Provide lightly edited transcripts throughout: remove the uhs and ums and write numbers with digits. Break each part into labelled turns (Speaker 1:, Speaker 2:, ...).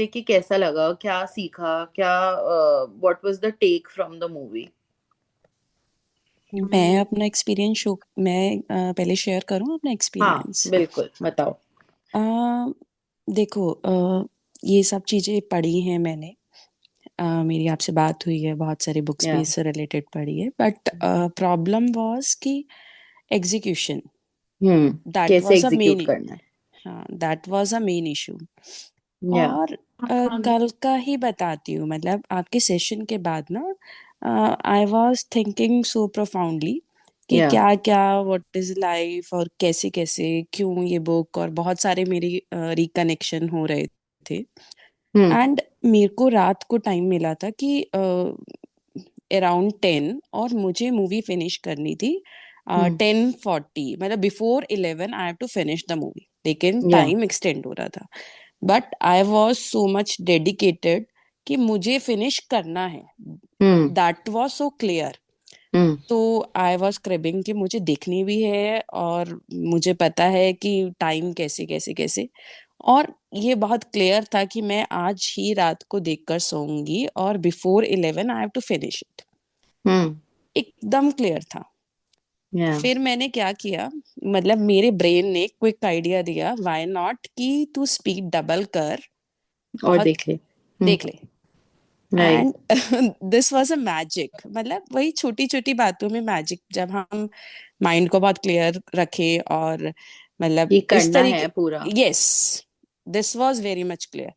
Speaker 1: देख के कैसा लगा, क्या सीखा, क्या what was the take from the movie?
Speaker 2: मैं अपना एक्सपीरियंस शो मैं पहले शेयर करूं अपना
Speaker 1: हाँ,
Speaker 2: एक्सपीरियंस।
Speaker 1: बिल्कुल बताओ।
Speaker 2: अ, देखो, ये सब चीजें पढ़ी हैं मैंने। मेरी आपसे बात हुई है, बहुत सारी बुक्स भी
Speaker 1: या
Speaker 2: इससे रिलेटेड पढ़ी है, बट प्रॉब्लम वाज कि एग्जीक्यूशन, दैट
Speaker 1: कैसे
Speaker 2: वाज अ
Speaker 1: एग्जीक्यूट
Speaker 2: मेन।
Speaker 1: करना है?
Speaker 2: हाँ, that was a main issue.
Speaker 1: या
Speaker 2: और कल का ही बताती हूँ, मतलब आपके सेशन के बाद ना I was thinking so profoundly कि
Speaker 1: या
Speaker 2: क्या क्या, व्हाट इज लाइफ, और कैसे कैसे, क्यों ये बुक, और बहुत सारे मेरी रिकनेक्शन हो रहे थे।
Speaker 1: हम्म
Speaker 2: एंड मेरे को रात को टाइम मिला था कि अराउंड 10, और मुझे मूवी फिनिश करनी थी
Speaker 1: हम्म
Speaker 2: 10:40, मतलब before 11 I have to finish the movie, लेकिन
Speaker 1: या
Speaker 2: टाइम एक्सटेंड हो रहा था। But I was so much dedicated कि मुझे फिनिश करना है,
Speaker 1: hmm
Speaker 2: that was so clear.
Speaker 1: Hmm
Speaker 2: तो आई वॉज क्रेविंग कि मुझे देखनी भी है, और मुझे पता है कि टाइम कैसे कैसे कैसे, और ये बहुत क्लियर था कि मैं आज ही रात को देखकर सोऊंगी, और before 11 I have to finish it.
Speaker 1: Hmm
Speaker 2: एकदम क्लियर था।
Speaker 1: या
Speaker 2: फिर मैंने क्या किया, मतलब मेरे ब्रेन ने क्विक आइडिया दिया, व्हाई नॉट कि तू स्पीड डबल कर,
Speaker 1: और
Speaker 2: बहुत
Speaker 1: देख ले।
Speaker 2: देख ले।
Speaker 1: Right.
Speaker 2: And this was a magic, मतलब वही छोटी छोटी बातों में मैजिक, जब हम माइंड को बहुत क्लियर रखे, और मतलब
Speaker 1: ये
Speaker 2: इस
Speaker 1: करना
Speaker 2: तरीके।
Speaker 1: है पूरा।
Speaker 2: Yes, this was very much clear,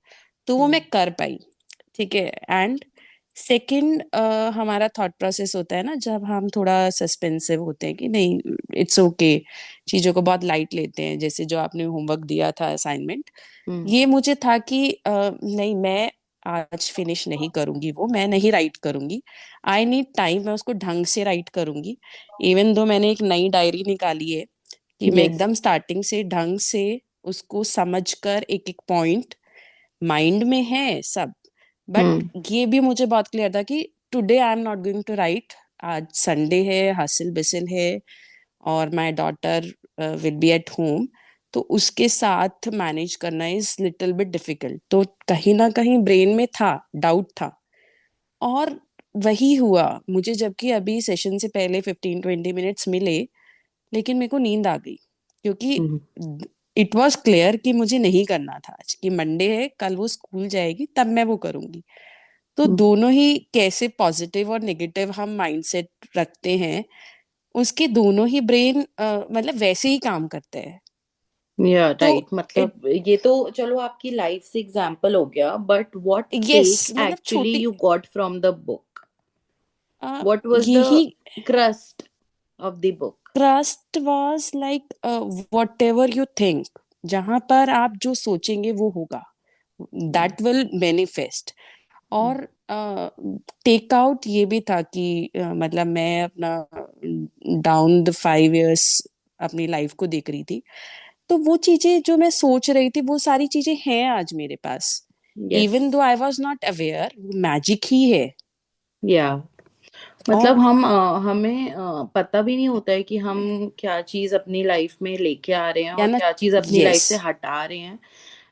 Speaker 2: तो वो मैं कर पाई। ठीक है। एंड सेकंड, हमारा थॉट प्रोसेस होता है ना, जब हम थोड़ा सस्पेंसिव होते हैं कि नहीं, इट्स ओके, चीजों को बहुत लाइट लेते हैं, जैसे जो आपने होमवर्क दिया था, असाइनमेंट,
Speaker 1: हम्म
Speaker 2: ये मुझे था कि नहीं, मैं आज फिनिश नहीं करूंगी, वो मैं नहीं राइट करूंगी। आई नीड टाइम, मैं उसको ढंग से राइट करूंगी। इवन दो मैंने एक नई डायरी निकाली है, कि मैं
Speaker 1: यस।
Speaker 2: एकदम स्टार्टिंग से ढंग से उसको समझकर, एक एक पॉइंट माइंड में है सब। बट
Speaker 1: हम्म
Speaker 2: ये भी मुझे बहुत क्लियर था कि today I am not going to write. आज संडे है, हसल बिसल है, और my daughter will be at home, तो उसके साथ मैनेज करना इज लिटिल बिट डिफिकल्ट, तो कहीं ना कहीं ब्रेन में था, डाउट था। और वही हुआ मुझे, जबकि अभी सेशन से पहले 15-20 मिनट्स मिले, लेकिन मेरे को नींद आ गई, क्योंकि
Speaker 1: हम्म
Speaker 2: इट वॉज क्लियर कि मुझे नहीं करना था आज, कि मंडे है, कल वो स्कूल जाएगी, तब मैं वो करूंगी। तो दोनों ही कैसे पॉजिटिव और नेगेटिव हम माइंडसेट रखते हैं, उसके दोनों ही ब्रेन मतलब वैसे ही काम करते हैं।
Speaker 1: या
Speaker 2: तो
Speaker 1: राइट,
Speaker 2: इट,
Speaker 1: मतलब ये तो चलो आपकी लाइफ से एग्जाम्पल हो गया, बट व्हाट
Speaker 2: यस,
Speaker 1: टेक
Speaker 2: मतलब
Speaker 1: एक्चुअली
Speaker 2: छोटी,
Speaker 1: you got from the book?
Speaker 2: A,
Speaker 1: what was the
Speaker 2: यही
Speaker 1: crust of the book?
Speaker 2: Trust was like, what ever you think, जहां पर आप जो सोचेंगे वो होगा, दैट विल मैनिफेस्ट। और टेक आउट ये भी था कि मतलब मैं अपना डाउन द 5 इयर्स अपनी लाइफ को देख रही थी, तो वो चीजें जो मैं सोच रही थी, वो सारी चीजें हैं आज मेरे पास।
Speaker 1: Yes.
Speaker 2: Even though I was not aware, वो मैजिक ही है।
Speaker 1: या मतलब
Speaker 2: और
Speaker 1: हमें पता भी नहीं होता है कि हम क्या चीज अपनी लाइफ में लेके आ रहे हैं
Speaker 2: या
Speaker 1: और
Speaker 2: ना,
Speaker 1: क्या चीज अपनी लाइफ
Speaker 2: यस,
Speaker 1: से हटा रहे हैं।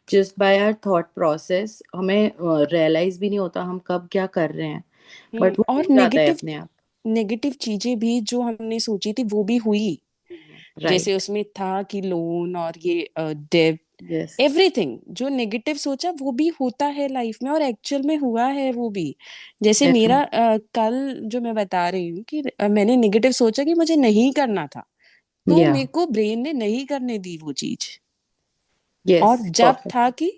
Speaker 1: Just by our thought process हमें रियलाइज भी नहीं होता हम कब क्या कर रहे हैं, बट वो
Speaker 2: और
Speaker 1: हो जाता है
Speaker 2: नेगेटिव,
Speaker 1: अपने आप।
Speaker 2: नेगेटिव चीजें भी जो हमने सोची थी वो भी हुई। जैसे
Speaker 1: राइट।
Speaker 2: उसमें था कि लोन, और ये डेब्ट,
Speaker 1: यस।
Speaker 2: एवरीथिंग जो नेगेटिव सोचा वो भी होता है लाइफ में, और एक्चुअल में हुआ है वो भी। जैसे मेरा
Speaker 1: डेफिनेट।
Speaker 2: कल जो मैं बता रही हूँ कि मैंने नेगेटिव सोचा कि मुझे नहीं करना था, तो
Speaker 1: या
Speaker 2: मेरे को ब्रेन ने नहीं करने दी वो चीज।
Speaker 1: यस।
Speaker 2: और जब था
Speaker 1: परफेक्ट।
Speaker 2: कि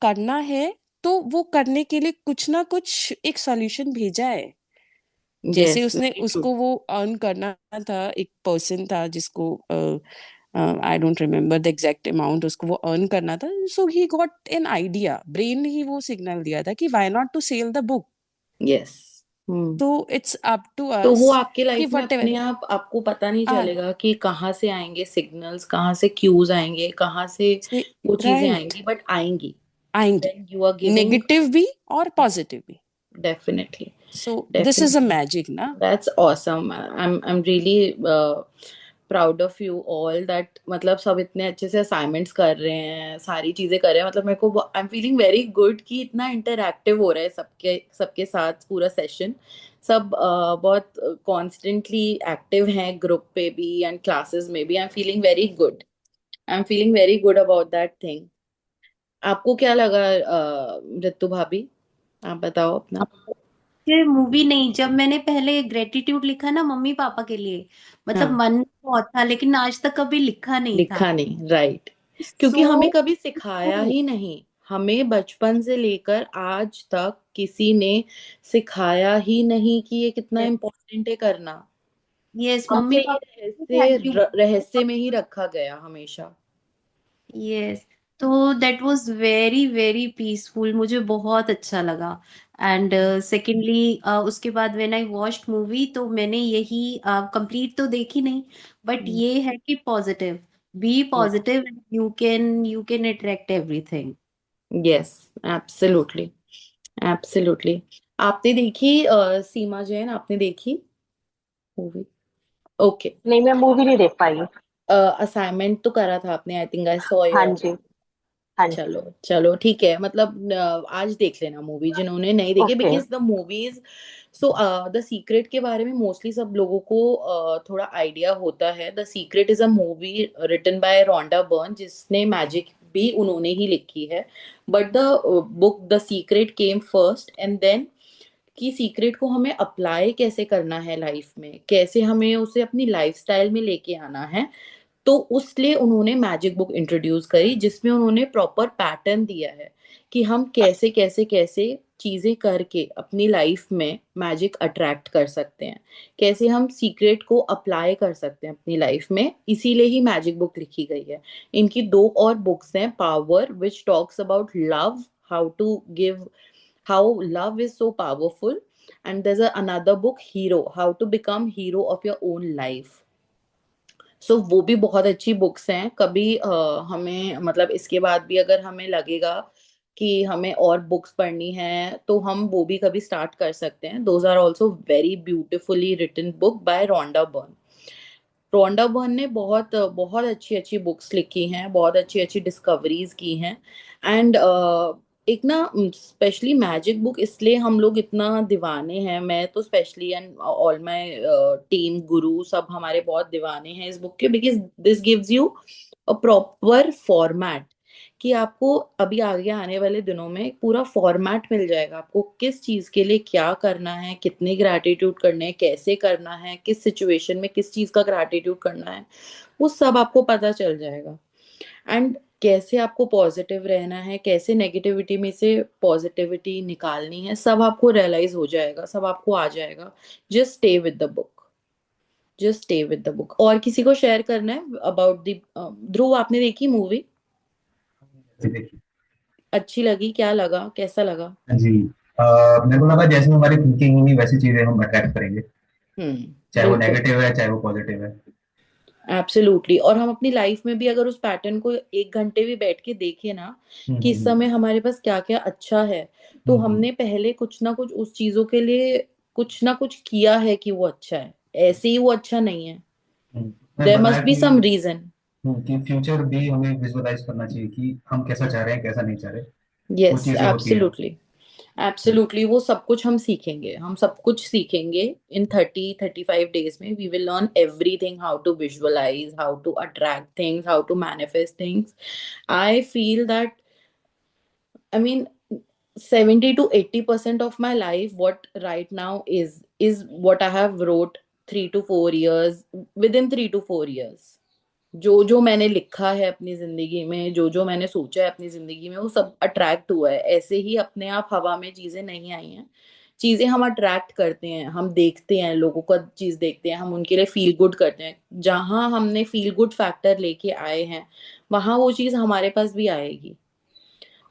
Speaker 2: करना है, तो वो करने के लिए कुछ ना कुछ एक सॉल्यूशन भेजा है। जैसे
Speaker 1: यस,
Speaker 2: उसने,
Speaker 1: वेरी ट्रू।
Speaker 2: उसको वो अर्न करना था, एक पर्सन था जिसको I don't remember the exact amount, उसको वो अर्न करना था, so he got an idea, brain ने ही वो सिग्नल दिया था कि why not to sell the book.
Speaker 1: Yes. Hmm.
Speaker 2: तो इट्स अप टू
Speaker 1: तो
Speaker 2: अस
Speaker 1: वो आपकी
Speaker 2: कि
Speaker 1: लाइफ में
Speaker 2: वट एवर।
Speaker 1: अपने आप आपको पता नहीं चलेगा कि कहाँ से आएंगे सिग्नल्स, कहाँ से क्यूज आएंगे, कहाँ से वो चीजें
Speaker 2: राइट,
Speaker 1: आएंगी, बट आएंगी।
Speaker 2: आएंगी,
Speaker 1: when you are giving
Speaker 2: negative भी और पॉजिटिव भी।
Speaker 1: definitely
Speaker 2: so this is a
Speaker 1: definitely
Speaker 2: magic ना।
Speaker 1: that's awesome. I'm really proud of you all that, मतलब सब इतने अच्छे से असाइनमेंट्स कर रहे हैं, सारी चीजें कर रहे हैं, मतलब मेरे को I am feeling very good कि इतना इंटरैक्टिव हो रहा है सबके सबके साथ पूरा सेशन। सब बहुत कॉन्स्टेंटली एक्टिव हैं ग्रुप पे भी एंड क्लासेस में भी। I am feeling very good, I am feeling very good about that thing. आपको क्या लगा रितु भाभी? आप बताओ अपना।
Speaker 3: ये मूवी नहीं, जब मैंने पहले ग्रेटिट्यूड लिखा ना मम्मी पापा के लिए, मतलब
Speaker 1: हाँ,
Speaker 3: मन में बहुत था लेकिन आज तक कभी लिखा नहीं था।
Speaker 1: लिखा नहीं, राइट। क्योंकि
Speaker 3: सो
Speaker 1: हमें कभी सिखाया ही नहीं, हमें बचपन से लेकर आज तक किसी ने सिखाया ही नहीं कि ये कितना इम्पोर्टेंट है करना।
Speaker 3: यस, मम्मी
Speaker 1: हमसे ये
Speaker 3: पापा वैल्यू।
Speaker 1: रहस्य में ही रखा गया हमेशा।
Speaker 3: यस, तो that was very very peaceful, मुझे बहुत अच्छा लगा। एंड सेकेंडली उसके बाद व्हेन आई वॉच्ड मूवी तो मैंने यही कंप्लीट तो देखी नहीं, बट ये है कि positive, be positive, you can attract everything.
Speaker 1: Yes, absolutely, absolutely. आपने देखी सीमा जैन, आपने देखी मूवी? ओके।
Speaker 2: नहीं, मैं मूवी नहीं देख पाई।
Speaker 1: असाइनमेंट तो करा था आपने, आई थिंक आई सॉ
Speaker 2: हाँ
Speaker 1: योर।
Speaker 2: जी। हाँ जी।
Speaker 1: चलो चलो ठीक है, मतलब आज देख लेना मूवी जिन्होंने नहीं देखी,
Speaker 2: okay.
Speaker 1: Because the movies, so the secret के बारे में मोस्टली सब लोगों को थोड़ा आइडिया होता है। The secret is a movie written by Rhonda Byrne, जिसने मैजिक भी उन्होंने ही लिखी है। But the book the secret came first and then, कि सीक्रेट को हमें अप्लाई कैसे करना है लाइफ में, कैसे हमें उसे अपनी लाइफस्टाइल में लेके आना है, तो उसलिए उन्होंने मैजिक बुक इंट्रोड्यूस करी, जिसमें उन्होंने प्रॉपर पैटर्न दिया है कि हम कैसे कैसे कैसे चीजें करके अपनी लाइफ में मैजिक अट्रैक्ट कर सकते हैं, कैसे हम सीक्रेट को अप्लाई कर सकते हैं अपनी लाइफ में। इसीलिए ही मैजिक बुक लिखी गई है। इनकी दो और बुक्स हैं, power which talks about love, how to give, how love is so powerful, and there's another book, hero, how to become hero of your own life. सो वो भी बहुत अच्छी बुक्स हैं। कभी हमें, मतलब इसके बाद भी अगर हमें लगेगा कि हमें और बुक्स पढ़नी है तो हम वो भी कभी स्टार्ट कर सकते हैं। Those are also very beautifully written book by Rhonda Byrne. Rhonda Byrne ने बहुत बहुत अच्छी अच्छी बुक्स लिखी हैं, बहुत अच्छी अच्छी डिस्कवरीज की हैं। एंड एक ना, स्पेशली मैजिक बुक इसलिए हम लोग इतना दीवाने हैं, मैं तो specially and all my team गुरु सब हमारे बहुत दीवाने हैं इस बुक के, because this gives you a proper format, कि आपको अभी आगे आने वाले दिनों में एक पूरा फॉर्मेट मिल जाएगा, आपको किस चीज के लिए क्या करना है, कितने ग्रैटिट्यूड करने हैं, कैसे करना है, किस सिचुएशन में किस चीज का ग्रैटिट्यूड करना है, वो सब आपको पता चल जाएगा। एंड कैसे आपको पॉजिटिव रहना है, कैसे नेगेटिविटी में से पॉजिटिविटी निकालनी है, सब आपको रियलाइज हो जाएगा, सब आपको आ जाएगा। Just stay with the book, just stay with the book. और किसी को शेयर करना है अबाउट द, ध्रुव आपने देखी मूवी?
Speaker 4: जी देखिए।
Speaker 1: अच्छी लगी? क्या लगा, कैसा लगा?
Speaker 4: हाँ जी। मेरे को लगा जैसे हमारी थिंकिंग होगी वैसी चीजें हम अट्रैक्ट करेंगे, चाहे वो
Speaker 1: बिल्कुल,
Speaker 4: नेगेटिव है चाहे वो पॉजिटिव है।
Speaker 1: एब्सोल्युटली। और हम अपनी लाइफ में भी अगर उस पैटर्न को 1 घंटे भी बैठ के देखें ना, कि इस
Speaker 4: हम्म।
Speaker 1: समय हमारे पास क्या क्या अच्छा है, तो
Speaker 4: हम्म।
Speaker 1: हमने पहले कुछ ना कुछ उस चीजों के लिए कुछ ना कुछ किया है कि वो अच्छा है, ऐसे ही वो अच्छा नहीं है।
Speaker 4: मैं
Speaker 1: देयर
Speaker 4: बताया
Speaker 1: मस्ट बी सम रीजन।
Speaker 4: कि फ्यूचर भी हमें विजुअलाइज करना चाहिए कि हम कैसा चाह रहे हैं कैसा नहीं चाह रहे।
Speaker 1: यस,
Speaker 4: कुछ चीजें होती हैं।
Speaker 1: Absolutely, absolutely. वो सब कुछ हम सीखेंगे, हम सब कुछ सीखेंगे इन 30-35 डेज में। We will learn everything, how to visualise, how to attract things, how to manifest things. I feel that, I mean, 70 to 80% of my life, what right now is what I have wrote 3 to 4 years, within 3 to 4 years. जो जो मैंने लिखा है अपनी जिंदगी में, जो जो मैंने सोचा है अपनी जिंदगी में, वो सब अट्रैक्ट हुआ है। ऐसे ही अपने आप हवा में चीजें नहीं आई हैं। चीजें हम अट्रैक्ट करते हैं, हम देखते हैं लोगों का चीज देखते हैं, हम उनके लिए फील गुड करते हैं। जहां हमने फील गुड फैक्टर लेके आए हैं, वहां वो चीज हमारे पास भी आएगी।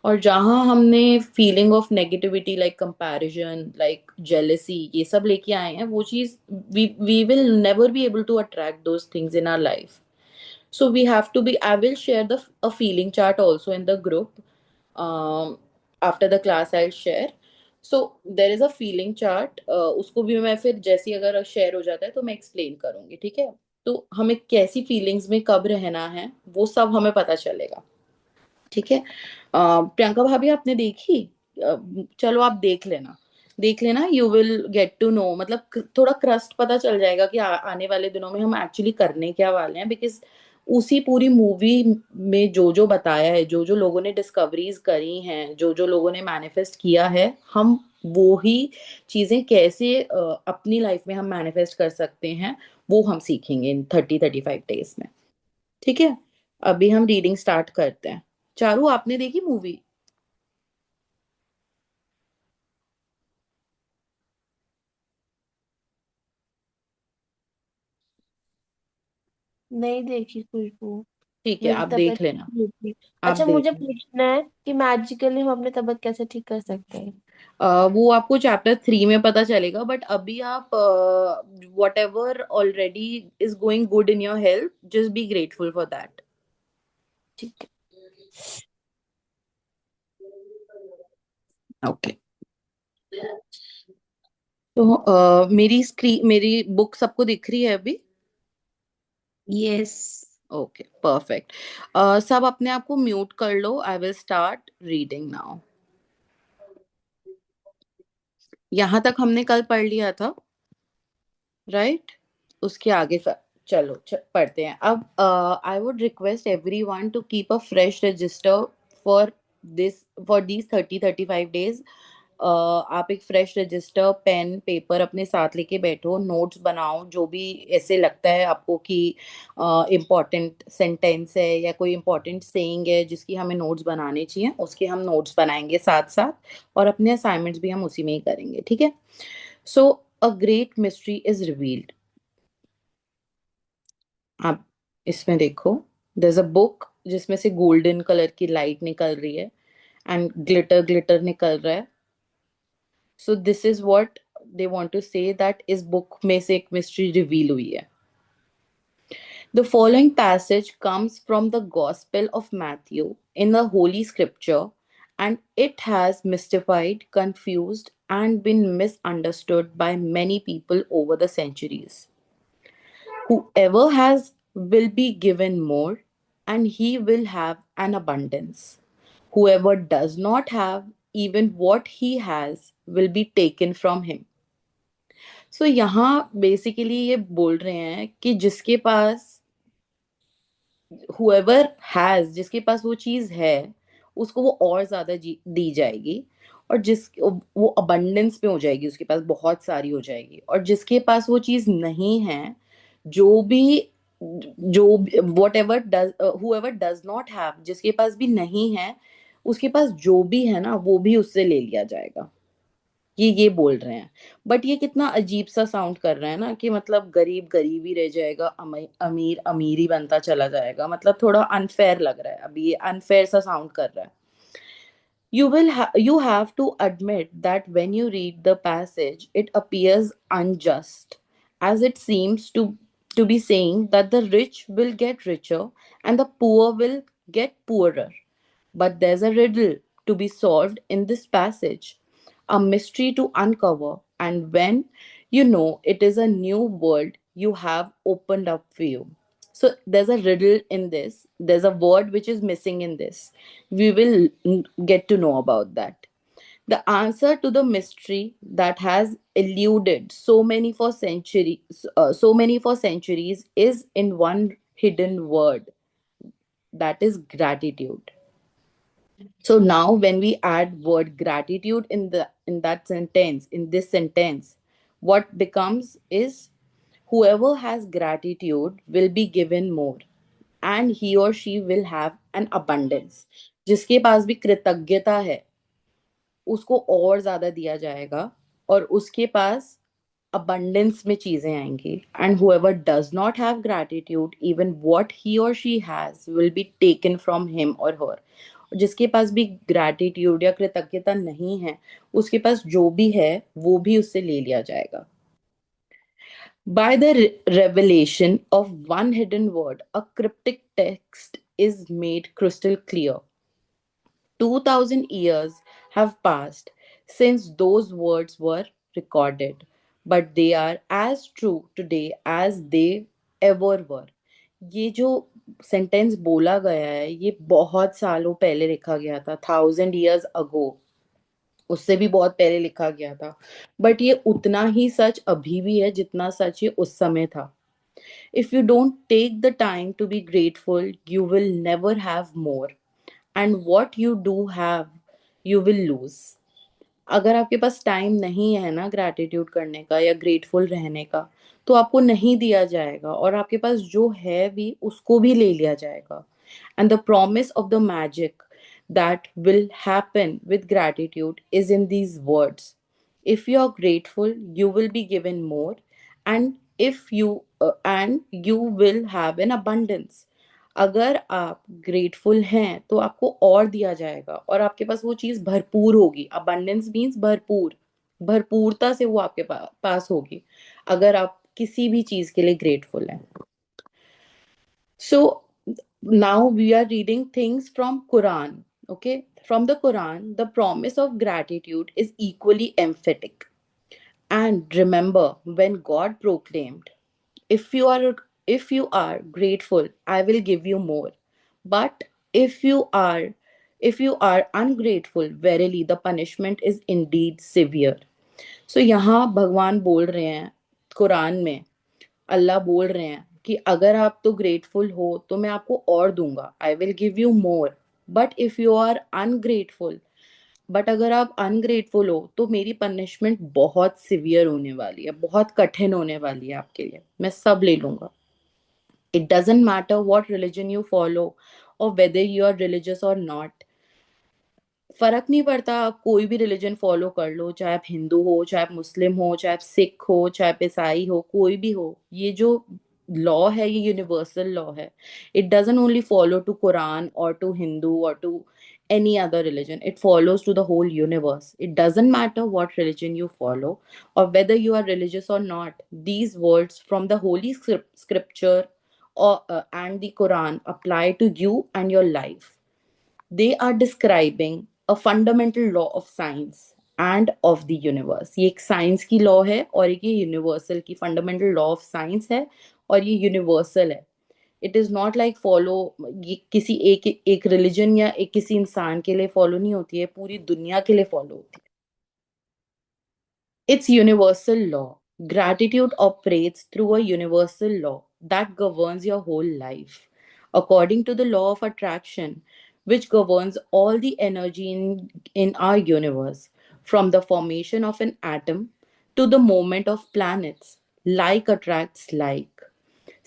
Speaker 1: और जहां हमने feeling of negativity, like comparison, like jealousy, ये सब लेके आए हैं, वो चीज we will never be able to attract those things in our life. So we have to be, I will share the a feeling chart also in the group. After the class I'll share. So there is a feeling chart, उसको भी मैं फिर जैसी अगर share हो जाता है तो मैं एक्सप्लेन करूंगी, ठीक है? तो हमें कैसी फीलिंग्स में कब रहना है वो सब हमें पता चलेगा। ठीक है। प्रियंका भाभी आपने देखी? चलो आप देख लेना, देख लेना, you will get to know, मतलब थोड़ा क्रस्ट पता चल जाएगा कि आने वाले दिनों में हम एक्चुअली करने क्या वाले हैं। बिकॉज उसी पूरी मूवी में जो जो बताया है, जो जो लोगों ने डिस्कवरीज करी हैं, जो जो लोगों ने मैनिफेस्ट किया है, हम वो ही चीजें कैसे अपनी लाइफ में हम मैनिफेस्ट कर सकते हैं, वो हम सीखेंगे इन 30-35 डेज में। ठीक है। अभी हम रीडिंग स्टार्ट करते हैं। चारू आपने देखी मूवी?
Speaker 5: नहीं देखी खुशबू,
Speaker 1: ठीक है,
Speaker 5: मेरी
Speaker 1: आप
Speaker 5: तबीयत
Speaker 1: देख लेना।
Speaker 5: नहीं थी।
Speaker 1: आप
Speaker 5: अच्छा,
Speaker 1: देख
Speaker 5: मुझे
Speaker 1: लेना।
Speaker 5: पूछना है कि मैजिकली हम अपनी तबीयत कैसे ठीक कर सकते हैं?
Speaker 1: वो आपको चैप्टर 3 में पता चलेगा, बट अभी आप what ever already is going good in your health, just be grateful for that.
Speaker 5: ठीक है।
Speaker 1: ओके। तो मेरी बुक सबको दिख रही है अभी?
Speaker 3: यस।
Speaker 1: Okay, perfect. सब अपने आप को म्यूट कर लो, I will start reading now. यहाँ तक हमने कल पढ़ लिया था, राइट? उसके आगे चलो पढ़ते हैं अब। I would request everyone to keep a fresh register for for these 30-35 days. आप एक फ्रेश रजिस्टर, पेन, पेपर अपने साथ लेके बैठो, नोट्स बनाओ, जो भी ऐसे लगता है आपको कि इम्पोर्टेंट सेंटेंस है या कोई इम्पोर्टेंट सेइंग है जिसकी हमें नोट्स बनाने चाहिए, उसके हम नोट्स बनाएंगे साथ साथ, और अपने असाइनमेंट्स भी हम उसी में ही करेंगे। ठीक है। So a great mystery is revealed. आप इसमें देखो, देयर इज अ बुक जिसमें से गोल्डन कलर की लाइट निकल रही है एंड ग्लिटर ग्लिटर निकल रहा है। So this is what they want to say, that इस बुक में से एक मिस्ट्री रिवील हुई है। The following passage comes from the Gospel of Matthew in the Holy Scripture, and it has mystified, confused, and been misunderstood by many people over the centuries. Whoever has will be given more, and he will have an abundance. Whoever does not have, even what he has will be taken from him. So यहाँ basically ये बोल रहे हैं कि जिसके पास, whoever has, जिसके पास वो चीज है, उसको वो और ज्यादा दी जाएगी, और जिस वो अबंडेंस में हो जाएगी, उसके पास बहुत सारी हो जाएगी। और जिसके पास वो चीज नहीं है, जो भी जो whatever does whoever does not have, जिसके पास भी नहीं है, उसके पास जो भी है ना वो भी उससे ले लिया जाएगा। ये बोल रहे हैं। बट ये कितना अजीब सा साउंड कर रहा है ना, कि मतलब गरीब गरीब ही रह जाएगा, अमीर अमीर ही बनता चला जाएगा, मतलब थोड़ा अनफेयर लग रहा है, अभी ये अनफेयर सा साउंड कर रहा है। You have to admit that when you read the passage, it appears unjust, as it seems to be saying that the rich will get richer and the poor will get poorer. But there's a riddle to be solved in this passage, a mystery to uncover, and when you know it is a new world you have opened up for you. So there's a riddle in this, there's a word which is missing in this. We will get to know about that. The answer to the mystery that has eluded so many for centuries is in one hidden word, that is gratitude. So now when we add word gratitude in this sentence, what becomes is, whoever has gratitude will be given more, and he or she will have an abundance. जिसके पास भी कृतज्ञता है, उसको और ज्यादा दिया जाएगा, और उसके पास abundance में चीजें आएंगी। And whoever does not have gratitude, even what he or she has will be taken from him or her. जिसके पास भी ग्रैटिट्यूड या कृतज्ञता नहीं है, उसके पास जो भी है वो भी उससे ले लिया जाएगा। By the revelation of one hidden word, a cryptic text is made crystal clear. 2000 years have passed since those words were recorded, but they are as true today as they ever were. ये जो sentence बोला गया है ये बहुत सालों पहले लिखा गया था, 1000 years ago। उससे भी बहुत पहले लिखा गया था, बट ये उतना ही सच अभी भी है जितना सच ये उस समय था। If you don't take the time to be grateful you will never have more, and what you do have you will lose. अगर आपके पास टाइम नहीं है ना ग्रैटिट्यूड करने का या ग्रेटफुल रहने का, तो आपको नहीं दिया जाएगा, और आपके पास जो है भी उसको भी ले लिया जाएगा। And the promise of the magic that will happen with gratitude is in these words: if you are grateful you will be given more, and and you will have an abundance। अगर आप grateful हैं तो आपको और दिया जाएगा और आपके पास वो चीज भरपूर होगी। अबंडेंस मीन्स भरपूर, भरपूरता से वो आपके पास होगी अगर आप किसी भी चीज के लिए ग्रेटफुल हैं। So now we are reading things from Quran. Okay, from the Quran the promise of gratitude is equally emphatic. And remember when God proclaimed, if you are if you are grateful I will give you more, but if you are if you are ungrateful verily the punishment is indeed severe। So यहाँ भगवान बोल रहे हैं कुरान में, अल्लाह बोल रहे हैं कि अगर आप तो ग्रेटफुल हो तो मैं आपको और दूंगा, I will give you more, but if you are ungrateful, but अगर आप अनग्रेटफुल हो तो मेरी पनिशमेंट बहुत सिवियर होने वाली है, बहुत कठिन होने वाली है आपके लिए, मैं सब ले लूंगा। It doesn't matter what religion you follow और वेदर यू आर रिलीजियस और नॉट। फर्क नहीं पड़ता, आप कोई भी रिलीजन फॉलो कर लो, चाहे आप हिंदू हो, चाहे आप मुस्लिम हो, चाहे आप सिख हो, चाहे आप ईसाई हो, कोई भी हो, ये जो लॉ है ये यूनिवर्सल लॉ है। It doesn't only follow to कुरान और टू हिंदू और to any other religion, it follows to the whole universe। it doesn't matter what religion you follow or whether you are religious or not, these words from the holy scripture and the Quran apply to you and your life। they are describing a fundamental law of science and of the universe। ये एक science की law है और एक ये universal की fundamental law of science है, और ये यूनिवर्सल है। It is not like follow, ये किसी एक रिलीजन या एक किसी इंसान के लिए फॉलो नहीं होती है, पूरी दुनिया के लिए फॉलो होती है। It's universal law. Gratitude operates through a universal law that governs your whole life. According to the law of attraction, which governs all the energy in our universe, from the formation of an atom to the movement of planets, like attracts like।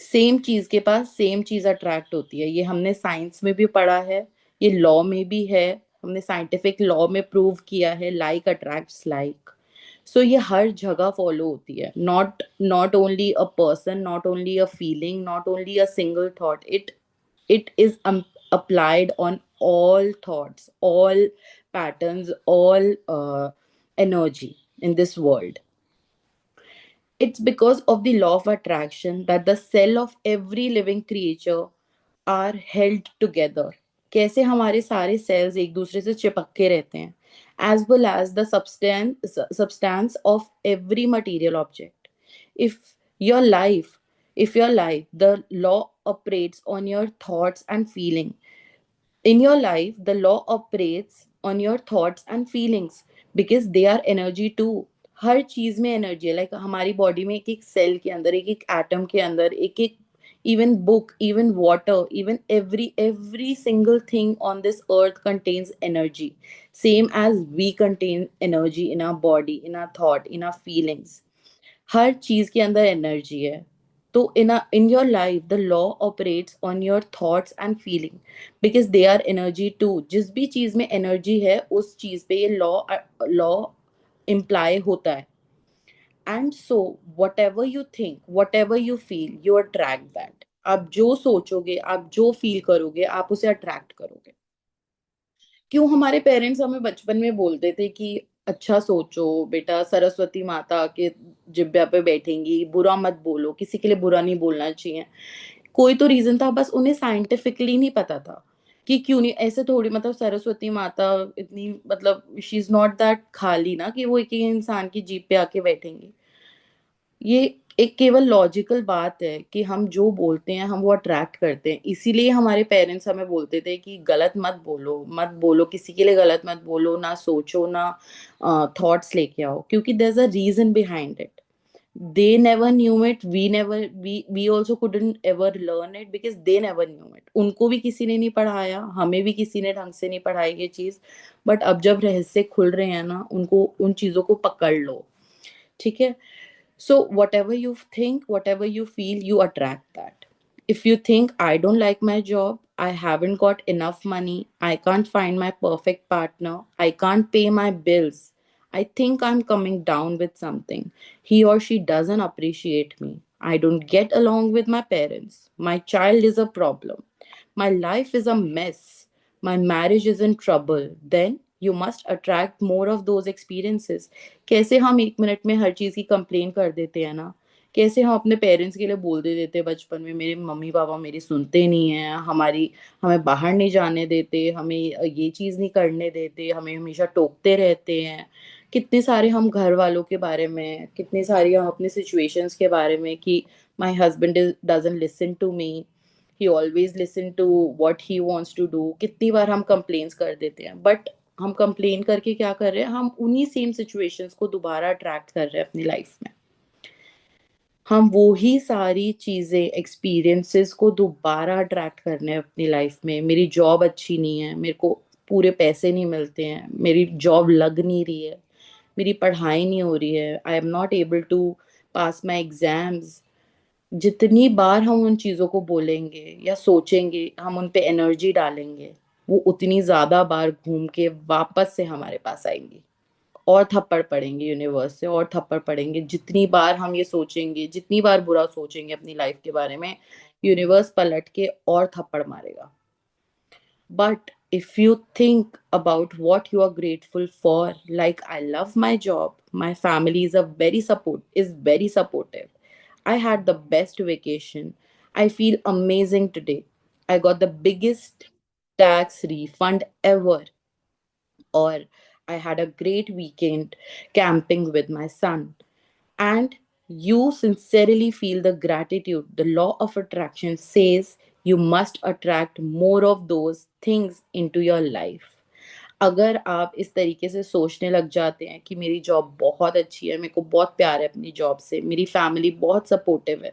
Speaker 1: Same चीज के पास same चीज attract होती है, ये हमने science में भी पढ़ा है, ये लॉ में भी है, हमने साइंटिफिक लॉ में प्रूव किया है, लाइक अट्रैक्ट्स लाइक। सो ये हर जगह फॉलो होती है, not only a person, not only a feeling, not only a single thought, it is applied on all thoughts, all patterns, all energy in this world। it's because of the law of attraction that the cell of every living creature are held together। कैसे हमारे सारे sales एक दूसरे से चिपक के रहते हैं, as well as the substance of every material object। if your life if your life the law operates on your thoughts and feeling, in your life the law operates on your thoughts and feelings because they are energy too। हर चीज में energy है, like हमारी body में एक एक cell के अंदर, एक एक एटम के अंदर, एक एक, even book, even water, even every single thing on this earth contains energy, same as we contain energy in our body, in our thought, in our feelings। हर चीज के अंदर एनर्जी है। तो in your life the law operates on your thoughts and feeling because they are energy too। जिस भी चीज में energy है उस चीज पे ये लॉ इम्प्लाई होता है। And so whatever you think, whatever you feel, you attract that। आप जो सोचोगे, आप जो फील करोगे, आप उसे अट्रैक्ट करोगे। क्यों हमारे पेरेंट्स हमें बचपन में बोलते थे कि अच्छा सोचो बेटा, सरस्वती माता के जिब्या पे बैठेंगी, बुरा मत बोलो, किसी के लिए बुरा नहीं बोलना चाहिए। कोई तो रीजन था, बस उन्हें साइंटिफिकली नहीं पता था कि क्यों नहीं ऐसे। थोड़ी मतलब सरस्वती माता इतनी मतलब शी इज नॉट दैट खाली ना कि वो एक ही इंसान की जीप पे आके बैठेंगी। ये एक केवल लॉजिकल बात है कि हम जो बोलते हैं हम वो अट्रैक्ट करते हैं। इसीलिए हमारे पेरेंट्स हमें बोलते थे कि गलत मत बोलो किसी के लिए, गलत मत बोलो, ना सोचो, ना थॉट्स लेके आओ, क्योंकि there is a reason behind it. they never knew it, we also couldn't ever learn it because they never knew it। उनको भी किसी ने नहीं पढ़ाया, हमें भी किसी ने ढंग से नहीं पढ़ाई ये चीज। बट अब जब रहस्य खुल रहे हैं ना, उनको उन चीजों को पकड़ लो, ठीक है। So whatever you think, whatever you feel, you attract that. If you think I don't like my job, I haven't got enough money, I can't find my perfect partner, I can't pay my bills, I think I'm coming down with something, he or she doesn't appreciate me, I don't get along with my parents, my child is a problem, my life is a mess, my marriage is in trouble, then you must attract more of those experiences। कैसे हम 1 minute में हर चीज की complain कर देते हैं ना, कैसे हम अपने पेरेंट्स के लिए बोल दे देते हैं बचपन में, मेरे मम्मी पापा मेरी सुनते नहीं है, हमारी हमें बाहर नहीं जाने देते, हमें ये चीज नहीं करने देते, हमें हमेशा टोकते रहते हैं। कितने सारे हम घर वालों के बारे में, कितने सारी हम अपने सिचुएशंस के बारे में कि my husband doesn't listen to me, he always listen to what he wants to do, कितनी बार हम कंप्लेन्स कर देते हैं। बट हम कंप्लेन करके क्या कर रहे हैं, हम उन्हीं सेम सिचुएशंस को दोबारा अट्रैक्ट कर रहे हैं अपनी लाइफ में। हम वो ही सारी चीजें, एक्सपीरियंसेस को दोबारा अट्रैक्ट कर रहे हैं अपनी लाइफ में। मेरी जॉब अच्छी नहीं है, मेरे को पूरे पैसे नहीं मिलते हैं, मेरी जॉब लग नहीं रही है, मेरी पढ़ाई नहीं हो रही है, I am not able to pass my exams. जितनी बार हम उन चीजों को बोलेंगे या सोचेंगे, हम उन पे एनर्जी डालेंगे, वो उतनी ज्यादा बार घूम के वापस से हमारे पास आएंगी और थप्पड़ पड़ेंगे यूनिवर्स से, और थप्पड़ पड़ेंगे। जितनी बार हम ये सोचेंगे, जितनी बार बुरा सोचेंगे अपनी लाइफ के बारे में, यूनिवर्स पलट के और थप्पड़ मारेगा। But if you think about what you are grateful for, like I love my job, my family is very supportive. I had the best vacation. I feel amazing today. I got the biggest tax refund ever. Or I had a great weekend camping with my son. And you sincerely feel the gratitude. The law of attraction says you must attract more of those things into your life। अगर आप इस तरीके से सोचने लग जाते हैं कि मेरी जॉब बहुत अच्छी है, मेरे को बहुत प्यार है अपनी जॉब से, मेरी फैमिली बहुत सपोर्टिव है,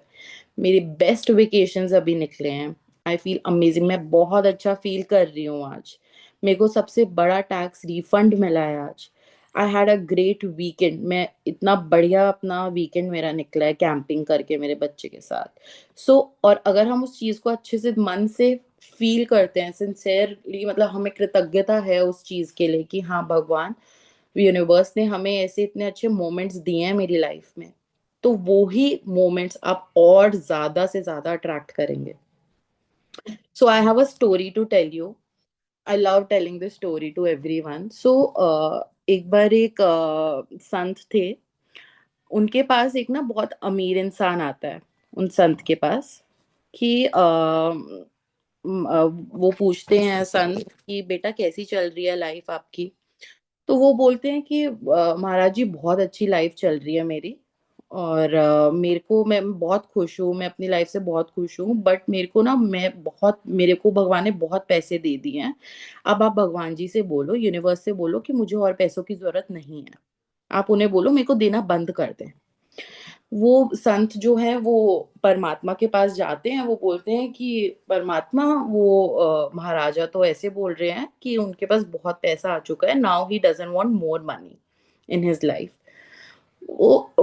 Speaker 1: मेरे बेस्ट वेकेशंस अभी निकले हैं, आई फील अमेजिंग, मैं बहुत अच्छा फील कर रही हूँ आज, मेरे को सबसे बड़ा टैक्स रिफंड मिला है आज, I had a great weekend, मैं इतना बढ़िया अपना वीकेंड मेरा निकला है कैंपिंग करके मेरे बच्चे के साथ। और अगर हम उस चीज को अच्छे से मन से फील करते हैं सिंसेयरली, मतलब हमें कृतज्ञता है उस चीज के लिए कि हाँ भगवान, यूनिवर्स ने हमें ऐसे इतने अच्छे मोमेंट्स दिए हैं मेरी लाइफ में, तो वो ही मोमेंट्स आप और ज्यादा से ज्यादा अट्रैक्ट करेंगे। So I have a story to tell you. I love telling this story to everyone. So एक बार एक संत थे, उनके पास एक ना बहुत अमीर इंसान आता है उन संत के पास कि वो पूछते हैं संत कि बेटा कैसी चल रही है लाइफ आपकी। तो वो बोलते हैं कि महाराज जी बहुत अच्छी लाइफ चल रही है मेरी, और मैं बहुत खुश हूँ, मैं अपनी लाइफ से बहुत खुश हूँ, बट मेरे को ना मेरे को भगवान ने बहुत पैसे दे दिए हैं। अब आप भगवान जी से बोलो, यूनिवर्स से बोलो कि मुझे और पैसों की जरूरत नहीं है, आप उन्हें बोलो मेरे को देना बंद कर दें। वो संत जो है वो परमात्मा के पास जाते हैं, वो बोलते हैं कि परमात्मा, वो महाराजा तो ऐसे बोल रहे हैं कि उनके पास बहुत पैसा आ चुका है, now he doesn't want more money in his life. वो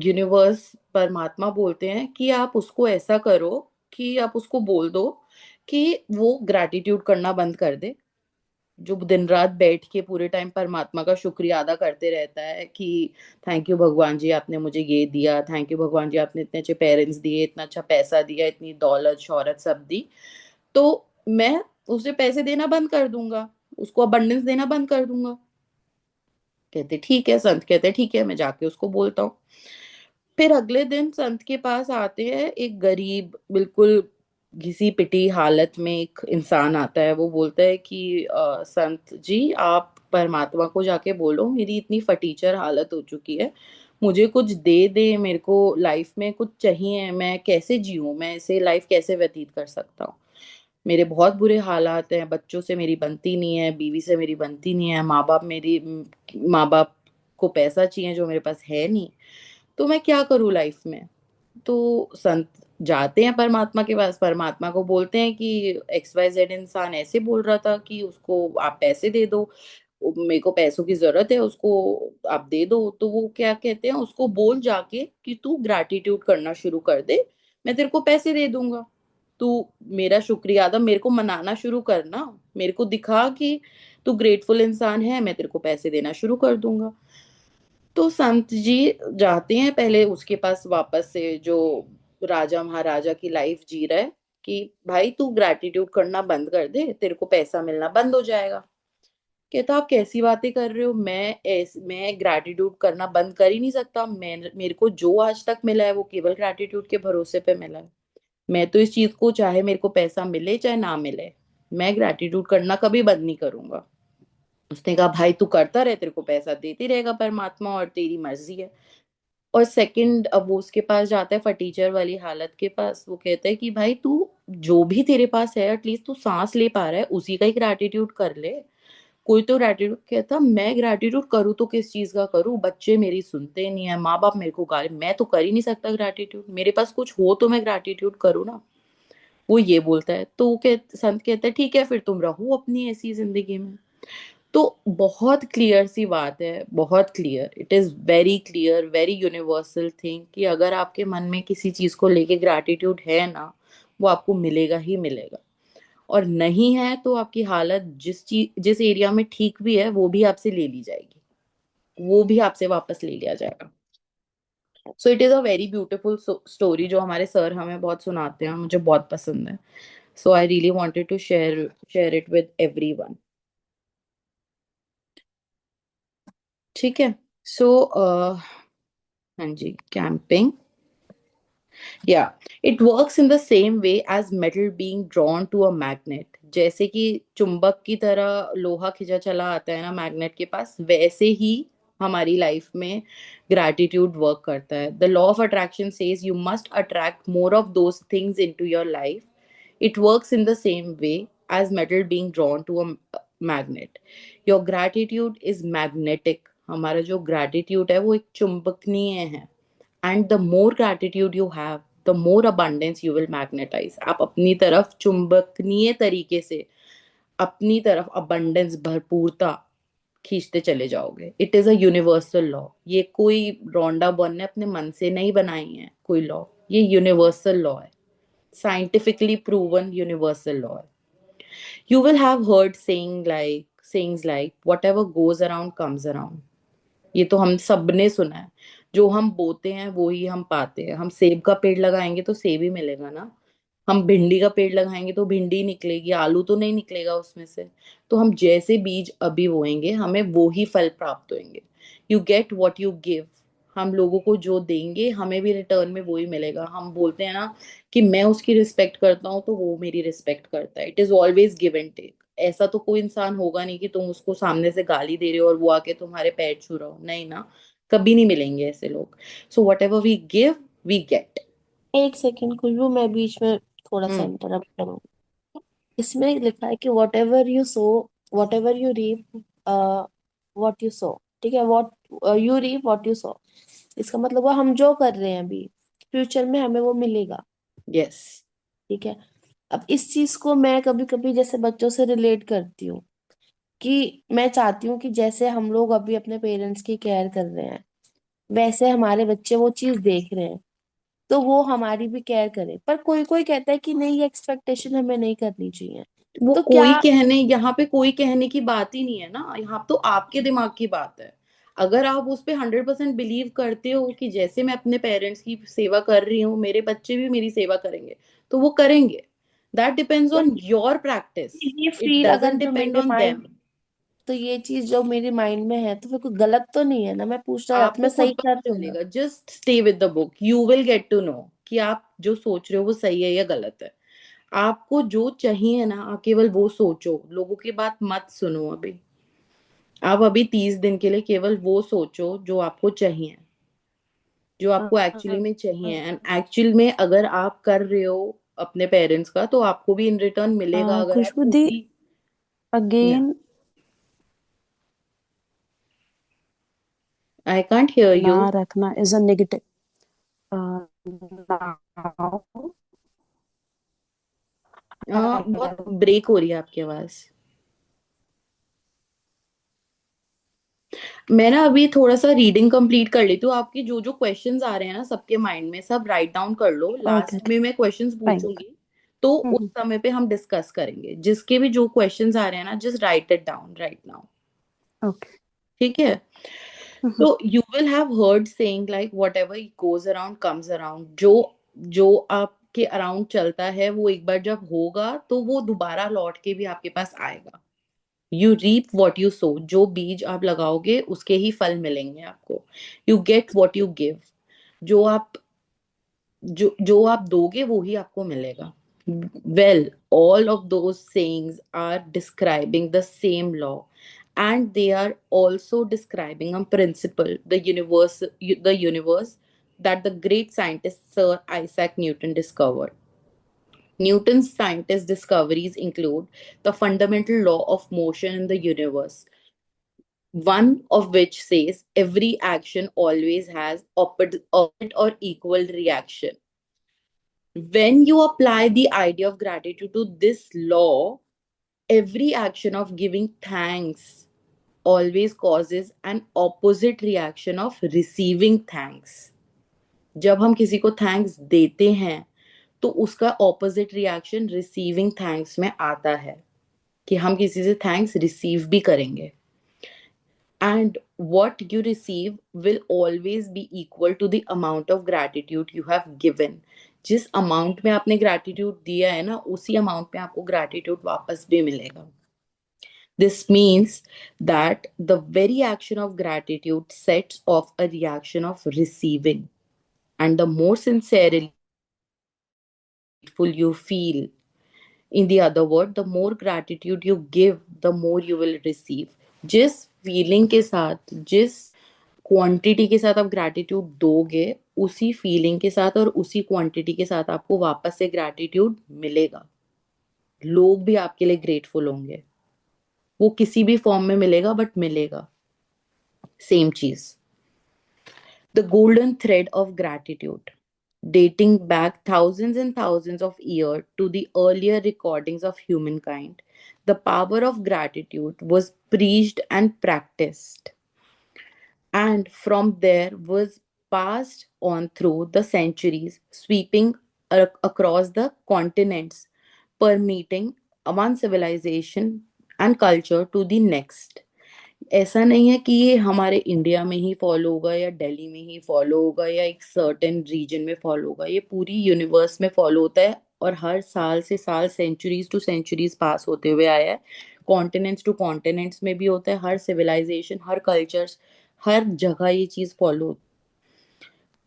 Speaker 1: यूनिवर्स, परमात्मा बोलते हैं कि आप उसको ऐसा करो कि आप उसको बोल दो कि वो ग्रैटिट्यूड करना बंद कर दे, जो दिन रात बैठ के पूरे टाइम परमात्मा का शुक्रिया अदा करते रहता है कि थैंक यू भगवान जी आपने मुझे ये दिया, थैंक यू भगवान जी आपने इतने अच्छे पेरेंट्स दिए, इतना अच्छा पैसा दिया, इतनी दौलत शौहरत सब दी, तो मैं उसे पैसे देना बंद कर दूंगा, उसको अबंडेंस देना बंद कर दूंगा। कहते ठीक है, संत कहते ठीक है, मैं जाके उसको बोलता हूँ। फिर अगले दिन संत के पास आते हैं एक गरीब, बिल्कुल घिसी पिटी हालत में एक इंसान आता है, वो बोलता है कि संत जी आप परमात्मा को जाके बोलो मेरी इतनी फटीचर हालत हो चुकी है, मुझे कुछ दे दे, मेरे को लाइफ में कुछ चाहिए, मैं कैसे जीऊँ, मैं ऐसे लाइफ कैसे व्यतीत कर सकता हूँ। मेरे बहुत बुरे हालात हैं, बच्चों से मेरी बनती नहीं है, बीवी से मेरी बनती नहीं है, माँ बाप को पैसा चाहिए जो मेरे पास है नहीं, तो मैं क्या करूँ लाइफ में। तो संत जाते हैं परमात्मा के पास, परमात्मा को बोलते हैं कि एक्स वाई जेड इंसान ऐसे बोल रहा था कि उसको आप पैसे दे दो, मेरे को पैसों की जरूरत है, उसको आप दे दो। तो वो क्या कहते हैं, उसको बोल जाके कि तू ग्रैटिट्यूड करना शुरू कर दे, मैं तेरे को पैसे दे दूंगा, तू मेरा शुक्रिया अदा मेरे को मनाना शुरू करना, मेरे को दिखा कि तू ग्रेटफुल इंसान है, मैं तेरे को पैसे देना शुरू कर दूंगा। तो संत जी जाते हैं पहले उसके पास वापस से, जो राजा महाराजा की लाइफ जी रहा है, कि भाई तू ग्रैटिट्यूड करना बंद कर दे, तेरे को पैसा मिलना बंद हो जाएगा। कहता आप कैसी बातें कर रहे हो, मैं ग्रैटिट्यूड करना बंद कर ही नहीं सकता, मेरे को जो आज तक मिला है वो केवल ग्रैटिट्यूड के भरोसे पे मिला है। मैं तो इस चीज को, चाहे मेरे को पैसा मिले चाहे ना मिले, मैं ग्रैटिट्यूड करना कभी बंद नहीं करूंगा। उसने कहा भाई तू करता रहे, तेरे को पैसा देती रहेगा परमात्मा, और तेरी मर्जी है। और सेकंड, अब वो उसके पास जाता है फटीचर वाली हालत के पास, वो कहता है कि भाई तू जो भी तेरे पास है, एटलीस्ट तू सांस ले पा रहा है उसी का ही ग्रैटिट्यूड कर ले। कोई तो ग्रैटिट्यूड, कहता मैं ग्रैटिट्यूड करूँ तो किस चीज का करूँ, बच्चे मेरी सुनते नहीं है, माँ बाप मेरे को गाली, मैं तो कर ही नहीं सकता ग्रैटिट्यूड, मेरे पास कुछ हो तो मैं ग्रैटिट्यूड करूँ ना। वो ये बोलता है, तो संत कहता है ठीक है फिर तुम रहो अपनी ऐसी जिंदगी में। तो बहुत क्लियर सी बात है, बहुत clear, it is very clear, very universal thing, कि अगर आपके मन में किसी चीज को लेके ग्रैटिट्यूड है ना, वो आपको मिलेगा ही मिलेगा। और नहीं है तो आपकी हालत जिस एरिया में ठीक भी है वो भी आपसे ले ली जाएगी, वो भी आपसे वापस ले लिया जाएगा। So it is a very beautiful story जो हमारे सर हमें बहुत सुनाते हैं, मुझे बहुत पसंद है। So I really wanted to share it with everyone. ठीक है। सो हाँ जी, कैंपिंग, या it works in the same way as metal being drawn to a magnet. जैसे कि चुंबक की तरह लोहा खिंचा चला आता है ना मैग्नेट के पास, वैसे ही हमारी लाइफ में ग्रैटिट्यूड वर्क करता है। The law of attraction says you must attract more of those things into your life. It works in the same way as metal being drawn to a magnet. Your gratitude is magnetic. हमारा जो gratitude है वो एक चुंबकनीय है। And the more gratitude you have, the more abundance you will magnetise. आप अपनी तरफ चुंबकनीय तरीके से अपनी तरफ अबंडेंस, भरपूरता खींचते चले जाओगे। It is a universal law. ये कोई रोंडा बर्न ने अपने मन से नहीं बनाई है कोई लॉ, ये यूनिवर्सल लॉ है, साइंटिफिकली प्रूवन यूनिवर्सल लॉ है। You will have heard sayings like whatever goes around comes around। ये तो हम सब ने सुना है, जो हम बोते हैं वो ही हम पाते हैं। हम सेब का पेड़ लगाएंगे तो सेब ही मिलेगा ना, हम भिंडी का पेड़ लगाएंगे तो भिंडी निकलेगी, आलू तो नहीं निकलेगा उसमें से। तो हम जैसे बीज अभी बोएंगे हमें वो ही फल प्राप्त होंगे। You get what you give. हम लोगों को जो देंगे हमें भी रिटर्न में वो ही मिलेगा। हम बोलते हैं ना कि मैं उसकी रिस्पेक्ट करता हूँ तो वो मेरी रिस्पेक्ट करता है। It is always give and take. ऐसा तो कोई इंसान होगा नहीं कि तुम उसको सामने से गाली दे रहे हो और वो आके तुम्हारे पैर छू रहा हो, नहीं ना, कभी नहीं मिलेंगे ऐसे लोग। So whatever we give we get.
Speaker 5: एक सेकंड खुशबू, मैं बीच में थोड़ा सा
Speaker 1: हम्म।
Speaker 5: इंटरप्ट करूंगी। इसमें लिखा है कि whatever you sow, whatever you reap, what you sow. ठीक है, what you reap what you sow, इसका मतलब वो हम जो कर रहे हैं अभी, फ्यूचर में हमें वो मिलेगा।
Speaker 1: यस।
Speaker 5: ठीक है। अब इस चीज को मैं कभी कभी जैसे बच्चों से रिलेट करती हूँ, कि मैं चाहती हूँ कि जैसे हम लोग अभी अपने पेरेंट्स की केयर कर रहे हैं, वैसे हमारे बच्चे वो चीज देख रहे हैं, तो वो हमारी भी केयर करे। पर कोई कोई कहता है कि नहीं, ये एक्सपेक्टेशन हमें नहीं करनी चाहिए।
Speaker 1: वो
Speaker 5: तो क्या,
Speaker 1: कोई कहने, यहाँ पे कोई कहने की बात ही नहीं है ना, यहाँ तो आपके दिमाग की बात है। अगर आप उस पे 100% बिलीव करते हो कि जैसे मैं अपने पेरेंट्स की सेवा कर रही हूँ मेरे बच्चे भी मेरी सेवा करेंगे, तो वो करेंगे। दैट डिपेंड्स
Speaker 5: तो
Speaker 1: ऑन योर प्रैक्टिस।
Speaker 5: ये
Speaker 1: इट
Speaker 5: फील अगर
Speaker 1: डजंट
Speaker 5: जो
Speaker 1: डिपेंड
Speaker 5: मेरे
Speaker 1: ऑन
Speaker 5: माइंड,
Speaker 1: देम।
Speaker 5: तो ये चीज जो मेरे माइंड में है, तो फिर कोई गलत तो नहीं है ना? मैं पूछना चाहती हूँ,
Speaker 1: आपको
Speaker 5: मैं
Speaker 1: खुद
Speaker 5: सही कर
Speaker 1: पता
Speaker 5: रही हूँ ना?
Speaker 1: चलेगा, just stay with the book, you will get to know कि आप जो सोच रहे हो वो सही है या गलत है। आपको जो चाहिए ना, आप केवल वो सोचो, लोगों की बात मत सुनो। अभी आप अभी 30 दिन के लिए केवल वो सोचो जो आपको चाहिए, जो आपको एक्चुअली में चाहिए। एंड एक्चुअल में अगर आप कर रहे हो अपने पेरेंट्स का, तो आपको भी इन रिटर्न मिलेगा, अगर आप
Speaker 2: खुशबू दी,
Speaker 1: उसी। या
Speaker 2: अगेन
Speaker 1: आई कांट हियर
Speaker 2: ना
Speaker 1: यू।
Speaker 2: रखना इज अ नेगेटिव नाउ।
Speaker 1: बहुत ब्रेक हो रही है आपकी आवाज। मैं ना अभी थोड़ा सा रीडिंग कंप्लीट कर लेती हूँ। आपके जो जो क्वेश्चंस आ रहे हैं ना सबके माइंड में, सब राइट डाउन कर लो।
Speaker 2: ओके
Speaker 1: लास्ट में मैं क्वेश्चंस
Speaker 2: फाइन।
Speaker 1: पूछूंगी, तो उस समय पे हम डिस्कस करेंगे। जिसके भी जो क्वेश्चंस आ रहे हैं ना, just right it down right now.
Speaker 2: Okay
Speaker 1: ठीक है? तो you will have heard saying like what ever goes around comes around. जो जो आपके अराउंड चलता है, वो एक बार जब होगा तो वो दोबारा लौट के भी आपके पास आएगा। You reap what you sow. जो बीज आप लगाओगे उसके ही फल मिलेंगे आपको। You get what you give. जो आप जो आप दोगे वो ही आपको मिलेगा। Well, all of those sayings are describing the same law, and they are also describing a principle, the universe that the great scientist Sir Isaac Newton discovered. Newton's scientist discoveries include the fundamental law of motion in the universe, one of which says every action always has opposite or equal reaction. When you apply the idea of gratitude to this law, every action of giving thanks always causes an opposite reaction of receiving thanks. जब हम किसी को thanks देते हैं, तो उसका opposite reaction receiving thanks में आता है, कि हम किसी से थैंक्स रिसीव भी करेंगे। And what you receive will always be equal to the amount of gratitude you have given. जिस अमाउंट में आपने ग्रैटिट्यूड दिया है ना, उसी अमाउंट में आपको ग्रैटिट्यूड वापस भी मिलेगा। This means that the very action of gratitude sets off a reaction of receiving. And the more sincerely grateful you feel, in the other word, the more gratitude you give, the more you will receive. जिस feeling के साथ, जिस quantity के साथ आप gratitude दोगे, उसी feeling के साथ और उसी क्वांटिटी के साथ आपको वापस से ग्रैटिट्यूड मिलेगा। लोग भी आपके लिए ग्रेटफुल होंगे। वो किसी भी फॉर्म में मिलेगा, बट मिलेगा। सेम चीज। The golden thread of gratitude, dating back thousands and thousands of years to the earlier recordings of humankind, the power of gratitude was preached and practiced, and from there was passed on through the centuries, sweeping across the continents, permeating one civilization and culture to the next. ऐसा नहीं है कि ये हमारे India में ही follow होगा, या दिल्ली में ही फॉलो होगा, या एक सर्टेन रीजन में फॉलो होगा। ये पूरी यूनिवर्स में फॉलो होता है, और हर साल से साल, सेंचुरीज टू सेंचुरीज पास होते हुए आया है। कॉन्टिनेंट्स टू कॉन्टिनेंट्स में भी होता है। हर सिविलाइजेशन, हर कल्चर्स, हर जगह ये चीज फॉलो।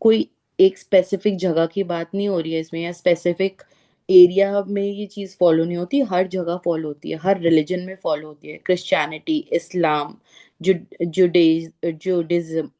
Speaker 1: कोई एक स्पेसिफिक जगह की बात नहीं हो रही है इसमें, या स्पेसिफिक एरिया में ये चीज फॉलो नहीं होती। हर जगह फॉलो होती है, हर रिलीजन में फॉलो होती है। Christianity, Islam, Judaism,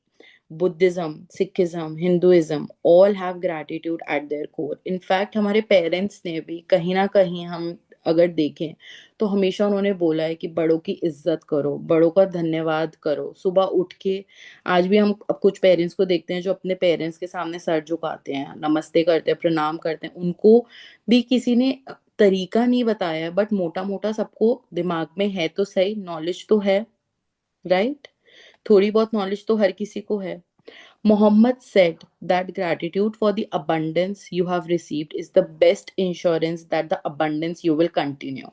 Speaker 1: Buddhism, Sikhism, Hinduism, all have gratitude eight there core. In fact हमारे पेरेंट्स ने भी कहीं ना कहीं, हम अगर देखें तो हमेशा उन्होंने बोला है कि बड़ों की इज्जत करो, बड़ों का धन्यवाद करो। सुबह उठ के, आज भी हम अब कुछ पेरेंट्स को देखते हैं जो अपने पेरेंट्स के सामने सर झुकाते हैं, नमस्ते करते हैं, प्रणाम करते हैं। उनको भी किसी ने तरीका नहीं बताया, बट मोटा मोटा सबको दिमाग में है तो सही, नॉलेज तो है, राइट? थोड़ी बहुत नॉलेज तो हर किसी को है। Muhammad said that gratitude for the abundance you have received is the best insurance that the abundance you will continue.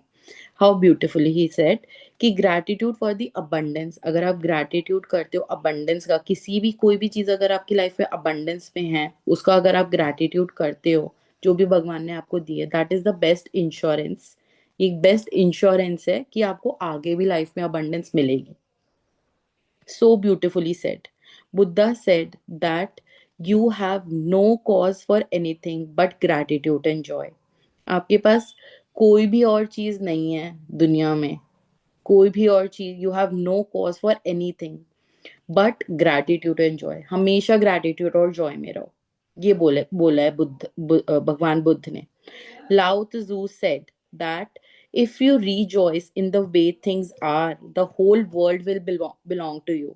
Speaker 1: How beautifully he said कि gratitude for the abundance, अगर आप gratitude करते हो abundance का, किसी भी कोई भी चीज अगर आपकी लाइफ में abundance में है, उसका अगर आप gratitude करते हो, जो भी भगवान ने आपको दी है, that is the best insurance। एक बेस्ट इंश्योरेंस है कि आपको आगे भी लाइफ में abundance मिलेगी। So beautifully said. Buddha said that you have no cause for anything but gratitude and joy. आपके पास कोई भी और चीज नहीं है दुनिया में, कोई भी और चीज, you have no cause for anything but gratitude and joy. हमेशा ग्रैटिट्यूड और जॉय में रहो, ये बोला है भगवान बुद्ध ने। Lao Tzu said that if you rejoice in the way things are, the whole world will belong to you.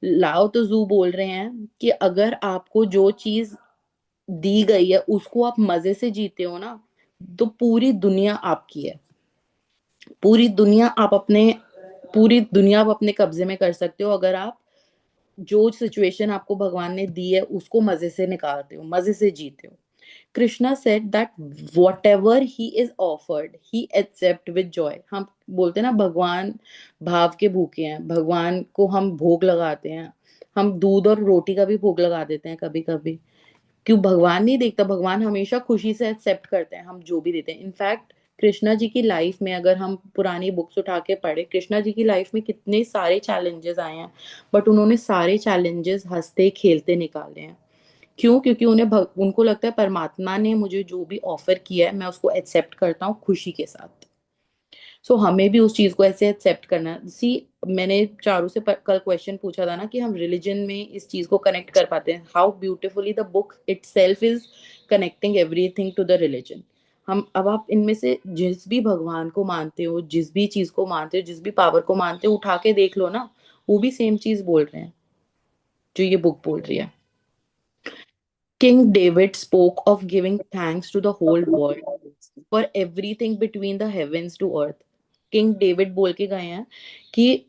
Speaker 1: लाओ तजू बोल रहे हैं कि अगर आपको जो चीज दी गई है उसको आप मजे से जीते हो ना, तो पूरी दुनिया आपकी है। पूरी दुनिया आप अपने पूरी दुनिया आप अपने कब्जे में कर सकते हो, अगर आप जो सिचुएशन आपको भगवान ने दी है उसको मजे से निकालते हो, मजे से जीते हो। Krishna said that whatever he is offered he accept with joy। हम बोलते हैं ना भगवान भाव के भूखे हैं, भगवान को हम भोग लगाते हैं, हम दूध और रोटी का भी भोग लगा देते हैं कभी कभी। क्यों भगवान नहीं देखता? भगवान हमेशा खुशी से एक्सेप्ट करते हैं हम जो भी देते हैं। इनफैक्ट कृष्णा जी की लाइफ में अगर हम पुरानी बुक्स उठा के पढ़े, कृष्णा जी की लाइफ में कितने सारे चैलेंजेस आए हैं, बट उन्होंने सारे चैलेंजेस हंसते खेलते निकाले हैं। क्यों? क्योंकि उनको लगता है परमात्मा ने मुझे जो भी ऑफर किया है मैं उसको एक्सेप्ट करता हूँ खुशी के साथ। सो हमें भी उस चीज को ऐसे एक्सेप्ट करना। सी, मैंने चारू से कल क्वेश्चन पूछा था ना कि हम रिलीजन में इस चीज को कनेक्ट कर पाते हैं। How beautifully the book itself is connecting everything to the religion. हम अब आप इनमें से जिस भी भगवान को मानते हो, जिस भी चीज को मानते हो, जिस भी पावर को मानते हो, उठा के देख लो ना, वो भी सेम चीज बोल रहे हैं जो ये बुक बोल रही है। King David spoke of giving thanks to the whole world for everything between the heavens to earth। King David बोल के गए हैं कि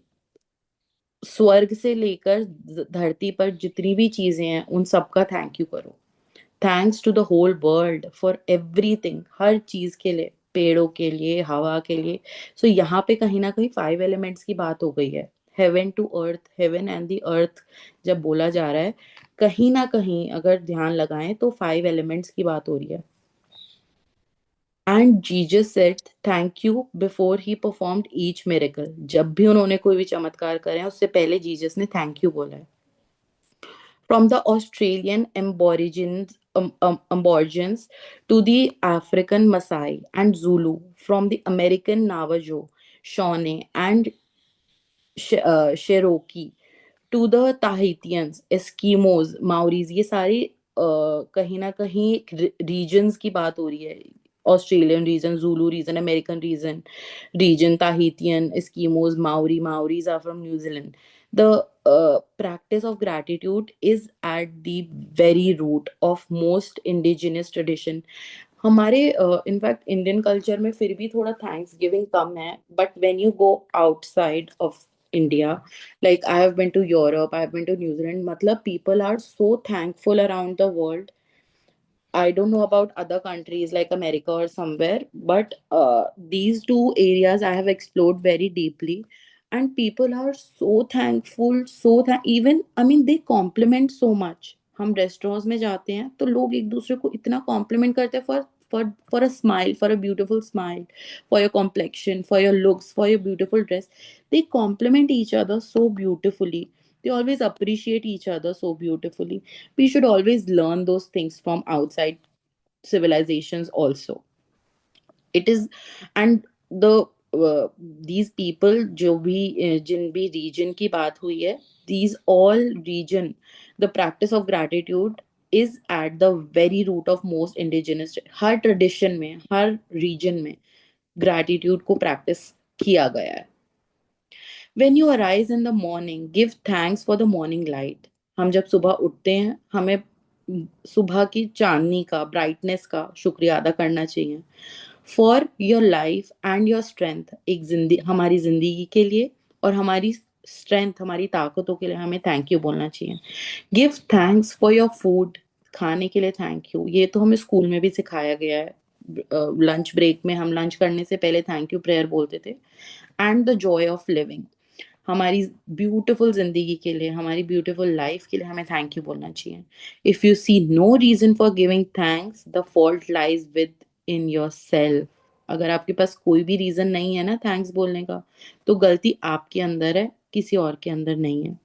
Speaker 1: स्वर्ग से लेकर धरती पर जितनी भी चीजें हैं उन सबका थैंक यू करो। Thanks to the whole world for everything, हर चीज के लिए, पेड़ों के लिए, हवा के लिए। सो यहाँ पे कहीं ना कहीं 5 एलिमेंट्स की बात हो गई है। Heaven to earth, heaven and the earth जब बोला जा रहा है, कहीं ना कहीं अगर ध्यान लगाएं तो 5 एलिमेंट्स की बात हो रही है। And Jesus said thank you before he performed each miracle. जब भी उन्होंने कोई भी चमत्कार करे हैं उससे पहले जीसस ने थैंक यू बोला है। From the Australian Aborigines to the African Maasai and Zulu, from the American Navajo, Shawnee, and Cherokee to the Tahitians, Eskimos, Maoris, ये सारी कहीं ना कहीं रीजन्स की बात हो रही है। Australian region, Zulu region, American region, Tahitian, Eskimos, Maoris are from New Zealand. The practice of gratitude is at the very root of most indigenous tradition। हमारे इनफैक्ट इंडियन कल्चर में फिर भी थोड़ा थैंक्स गिविंग कम है, but when you go outside of India, like I have been to Europe, I have been to New Zealand, matlab people are so thankful around the world। I don't know about other countries like America or somewhere, but these two areas I have explored very deeply, and people are so thankful, even I mean they compliment so much। हम restaurants में जाते हैं तो लोग एक दूसरे को इतना कॉम्प्लीमेंट करते हैं for a smile, for a beautiful smile, for your complexion, for your looks, for your beautiful dress. They compliment each other so beautifully, they always appreciate each other so beautifully। We should always learn those things from outside civilizations also। It is, and the these people जो भी जिन भी region की बात हुई है, these all region, the practice of gratitude is at the very root of most indigenous। Her tradition में, हर region में gratitude को practice किया गया है। When you arise in the morning, give thanks for the morning light। हम जब सुबह उठते हैं हमें सुबह की चांदनी का, ब्राइटनेस का शुक्रिया अदा करना चाहिए। For your life and your strength, हमारी जिंदगी के लिए और हमारी स्ट्रेंथ, हमारी ताकतों के लिए हमें थैंक यू बोलना चाहिए। Give thanks for your food, खाने के लिए थैंक यू। ये तो हमें स्कूल में भी सिखाया गया है। लंच ब्रेक में हम लंच करने से पहले थैंक यू प्रेयर बोलते थे। And the Joy of living, हमारी ब्यूटीफुल जिंदगी के लिए, हमारी ब्यूटीफुल लाइफ के लिए हमें थैंक यू बोलना चाहिए। If you see no reason for giving thanks, the fault lies with in yourself. अगर आपके पास कोई भी रीजन नहीं है ना थैंक्स बोलने का, तो गलती आपके अंदर है, किसी और के अंदर नहीं है।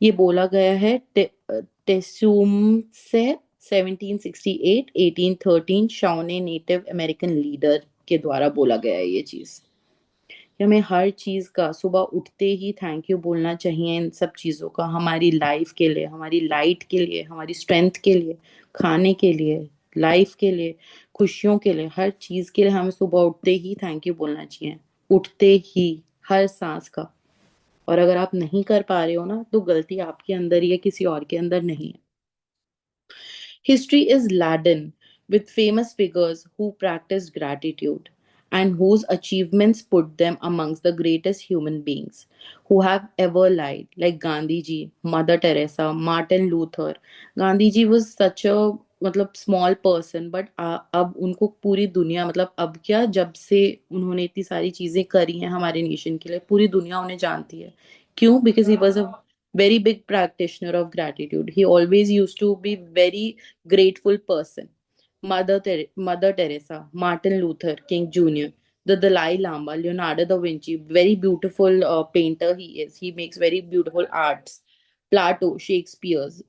Speaker 1: ये बोला गया है टेसुम से 1768 1813 शाओने नेटिव अमेरिकन लीडर के द्वारा बोला गया है ये चीज कि हमें हर चीज का सुबह उठते ही थैंक यू बोलना चाहिए। इन सब चीजों का हमारी लाइफ के लिए, हमारी लाइट के लिए, हमारी स्ट्रेंथ के लिए, खाने के लिए, लाइफ के लिए, खुशियों के लिए, हर चीज के लिए हमें सुबह उठते ही थैंक यू बोलना चाहिए। उठते ही, हर सांस का। और अगर आप नहीं कर पा रहे हो ना, तो गलती आपके अंदर ही है, किसी और के अंदर नहीं है। History is laden with famous figures who practiced gratitude and whose achievements put them amongst the greatest human beings who have ever lived, like Gandhi ji, Mother Teresa, Martin Luther. Gandhi ji was such a मतलब small person, but अब उनको पूरी दुनिया, मतलब अब क्या, जब से उन्होंने इतनी सारी चीजें करी हैं हमारे नेशन के लिए, पूरी दुनिया उन्हें जानती है। क्यों? Because he was a very big practitioner of gratitude. He always used to be very grateful person. Mother Teresa, Martin Luther King Jr., the Dalai Lama, Leonardo da Vinci, very beautiful painter he is. He makes very beautiful arts. Plato, Shakespeare's,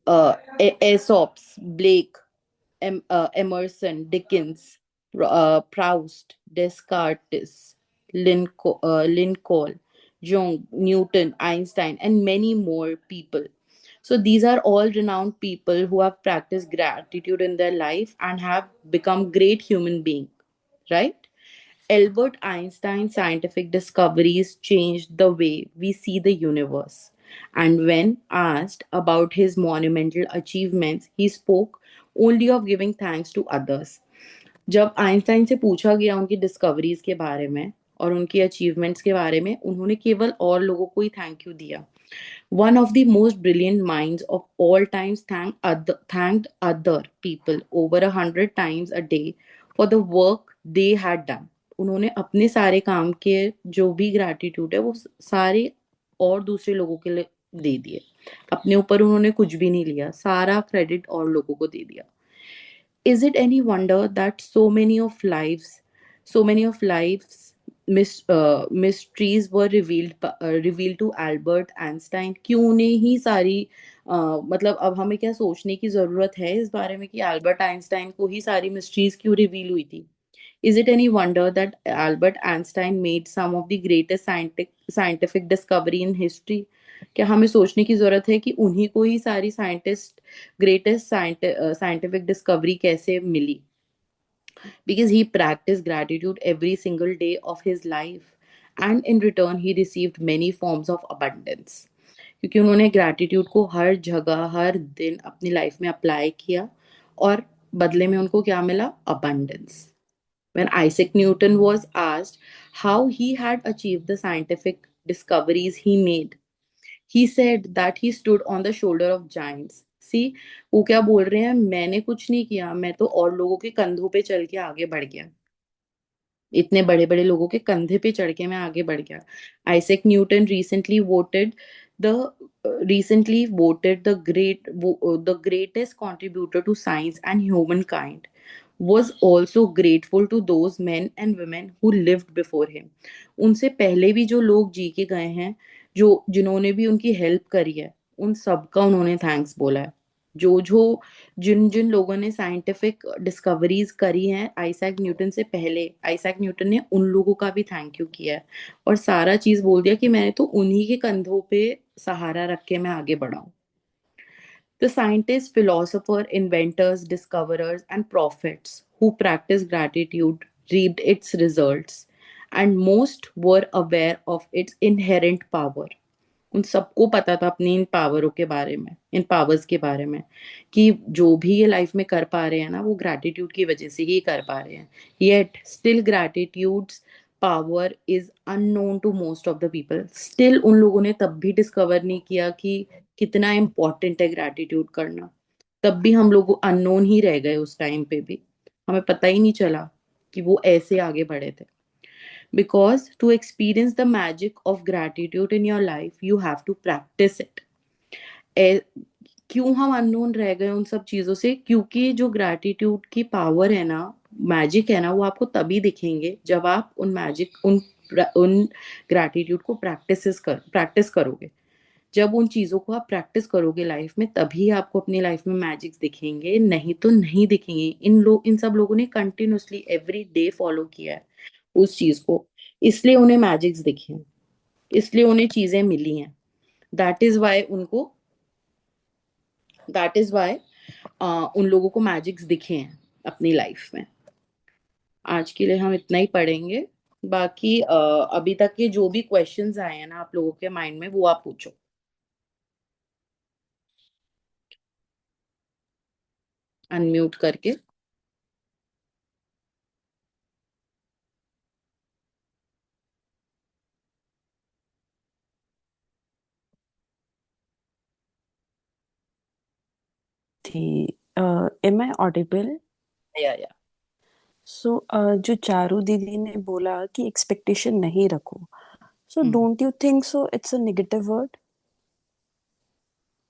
Speaker 1: Aesop's, Blake, Emerson, Dickens, Proust, Descartes, Lincoln, Jung, Newton, Einstein, and many more people. So these are all renowned people who have practiced gratitude in their life and have become great human beings, right? Albert Einstein's scientific discoveries changed the way we see the universe. And when asked about his monumental achievements, he spoke only of giving thanks to others. जब Einstein से पूछा गया उनकी discoveries के बारे में और उनकी अचीवमेंट्स के बारे में, उन्होंने केवल और लोगों को ही थैंक यू दिया। One of the most brilliant minds of all times thanked other people over 100 times a day for the work they had done. उन्होंने अपने सारे काम के जो भी ग्रैटिट्यूड है वो सारे और दूसरे लोगों के लिए दे दिए। अपने ऊपर उन्होंने कुछ भी नहीं लिया, सारा क्रेडिट और लोगों को दे दिया। Is it any wonder that so many of life's mysteries were revealed to Albert Einstein? क्यों उन्हें ही सारी मतलब अब हमें क्या सोचने की जरूरत है इस बारे में कि एल्बर्ट आइंस्टाइन को ही सारी मिस्ट्रीज क्यों रिवील हुई थी? Is it any wonder that Albert Einstein made some of the greatest scientific discovery in history? क्या हमें सोचने की जरूरत है कि उन्हीं को ही सारी ग्रेटेस्ट साइंटिफिक डिस्कवरी कैसे मिली? Because he practiced gratitude every single day of his life, and in return he received many forms of abundance. क्योंकि उन्होंने ग्रैटिट्यूड को हर जगह हर दिन अपनी लाइफ में अप्लाई किया और बदले में उनको क्या मिला? Abundance. When Isaac Newton was asked how he had achieved the scientific discoveries he made, he said that he stood on the shoulder of giants. See, वो क्या बोल रहे हैं? मैंने कुछ नहीं किया, मैं तो और लोगों के कंधों पे चल के आगे बढ़ गया। इतने बड़े बड़े लोगों के कंधे पे चढ़ के मैं आगे बढ़ गया। Isaac Newton the recently voted the greatest contributor to science and humankind, was also grateful to those men and women who lived before him. उनसे पहले भी जो लोग जी के गए हैं, जो जिन्होंने भी उनकी हेल्प करी है, उन सबका उन्होंने थैंक्स बोला है। जिन जिन लोगों ने साइंटिफिक डिस्कवरीज करी हैं आइजैक न्यूटन से पहले, आइजैक न्यूटन ने उन लोगों का भी थैंक यू किया है और सारा चीज बोल दिया कि मैंने तो उन्हीं के कंधों पे सहारा रख के मैं आगे बढ़ा हूं। The scientists, philosophers, inventors, discoverers, and prophets who practiced gratitude reaped its results, and most were aware of its inherent power. उन सबको पता था अपनी इन पावरों के बारे में, इन पावर्स के बारे में, कि जो भी ये लाइफ में कर पा रहे हैं ना, वो ग्रैटिट्यूड की वजह से ही कर पा रहे हैं। Yet still gratitude's power is unknown to most of the people. Still उन लोगों ने तब भी डिस्कवर नहीं किया कि कितना इम्पोर्टेंट है ग्रैटिट्यूड करना। तब भी हम लोग अननोन ही रह गए, उस टाइम पे भी हमें पता ही नहीं चला कि वो ऐसे आगे बढ़े थे। Because to experience the magic of gratitude in your life, you have to practice it. क्यों हम अननोन रह गए उन सब चीजों से? क्योंकि जो ग्रैटिट्यूड की पावर है ना, मैजिक है ना, वो आपको तभी दिखेंगे जब आप उन ग्रैटिट्यूड को प्रैक्टिस करोगे। जब उन चीजों को आप प्रैक्टिस करोगे लाइफ में, तभी आपको अपनी लाइफ में मैजिक्स दिखेंगे, नहीं तो नहीं दिखेंगे। इन सब लोगों ने कंटिन्यूअसली एवरी डे फॉलो किया है उस चीज को, इसलिए उन्हें मैजिक्स दिखे हैं, इसलिए उन्हें चीजें मिली हैं। दैट इज वाई उनको दैट इज वाई उन लोगों को मैजिक्स दिखे हैं अपनी लाइफ में। आज के लिए हम इतना ही पढ़ेंगे। बाकी अभी तक के जो भी क्वेश्चंस आए हैं ना आप लोगों के माइंड में, वो आप पूछो, अनम्यूट करके।
Speaker 2: थी एम आई ऑडिबल?
Speaker 1: या
Speaker 2: सो जो चारू दीदी ने बोला कि एक्सपेक्टेशन नहीं रखो, so don't you think so it's a negative word?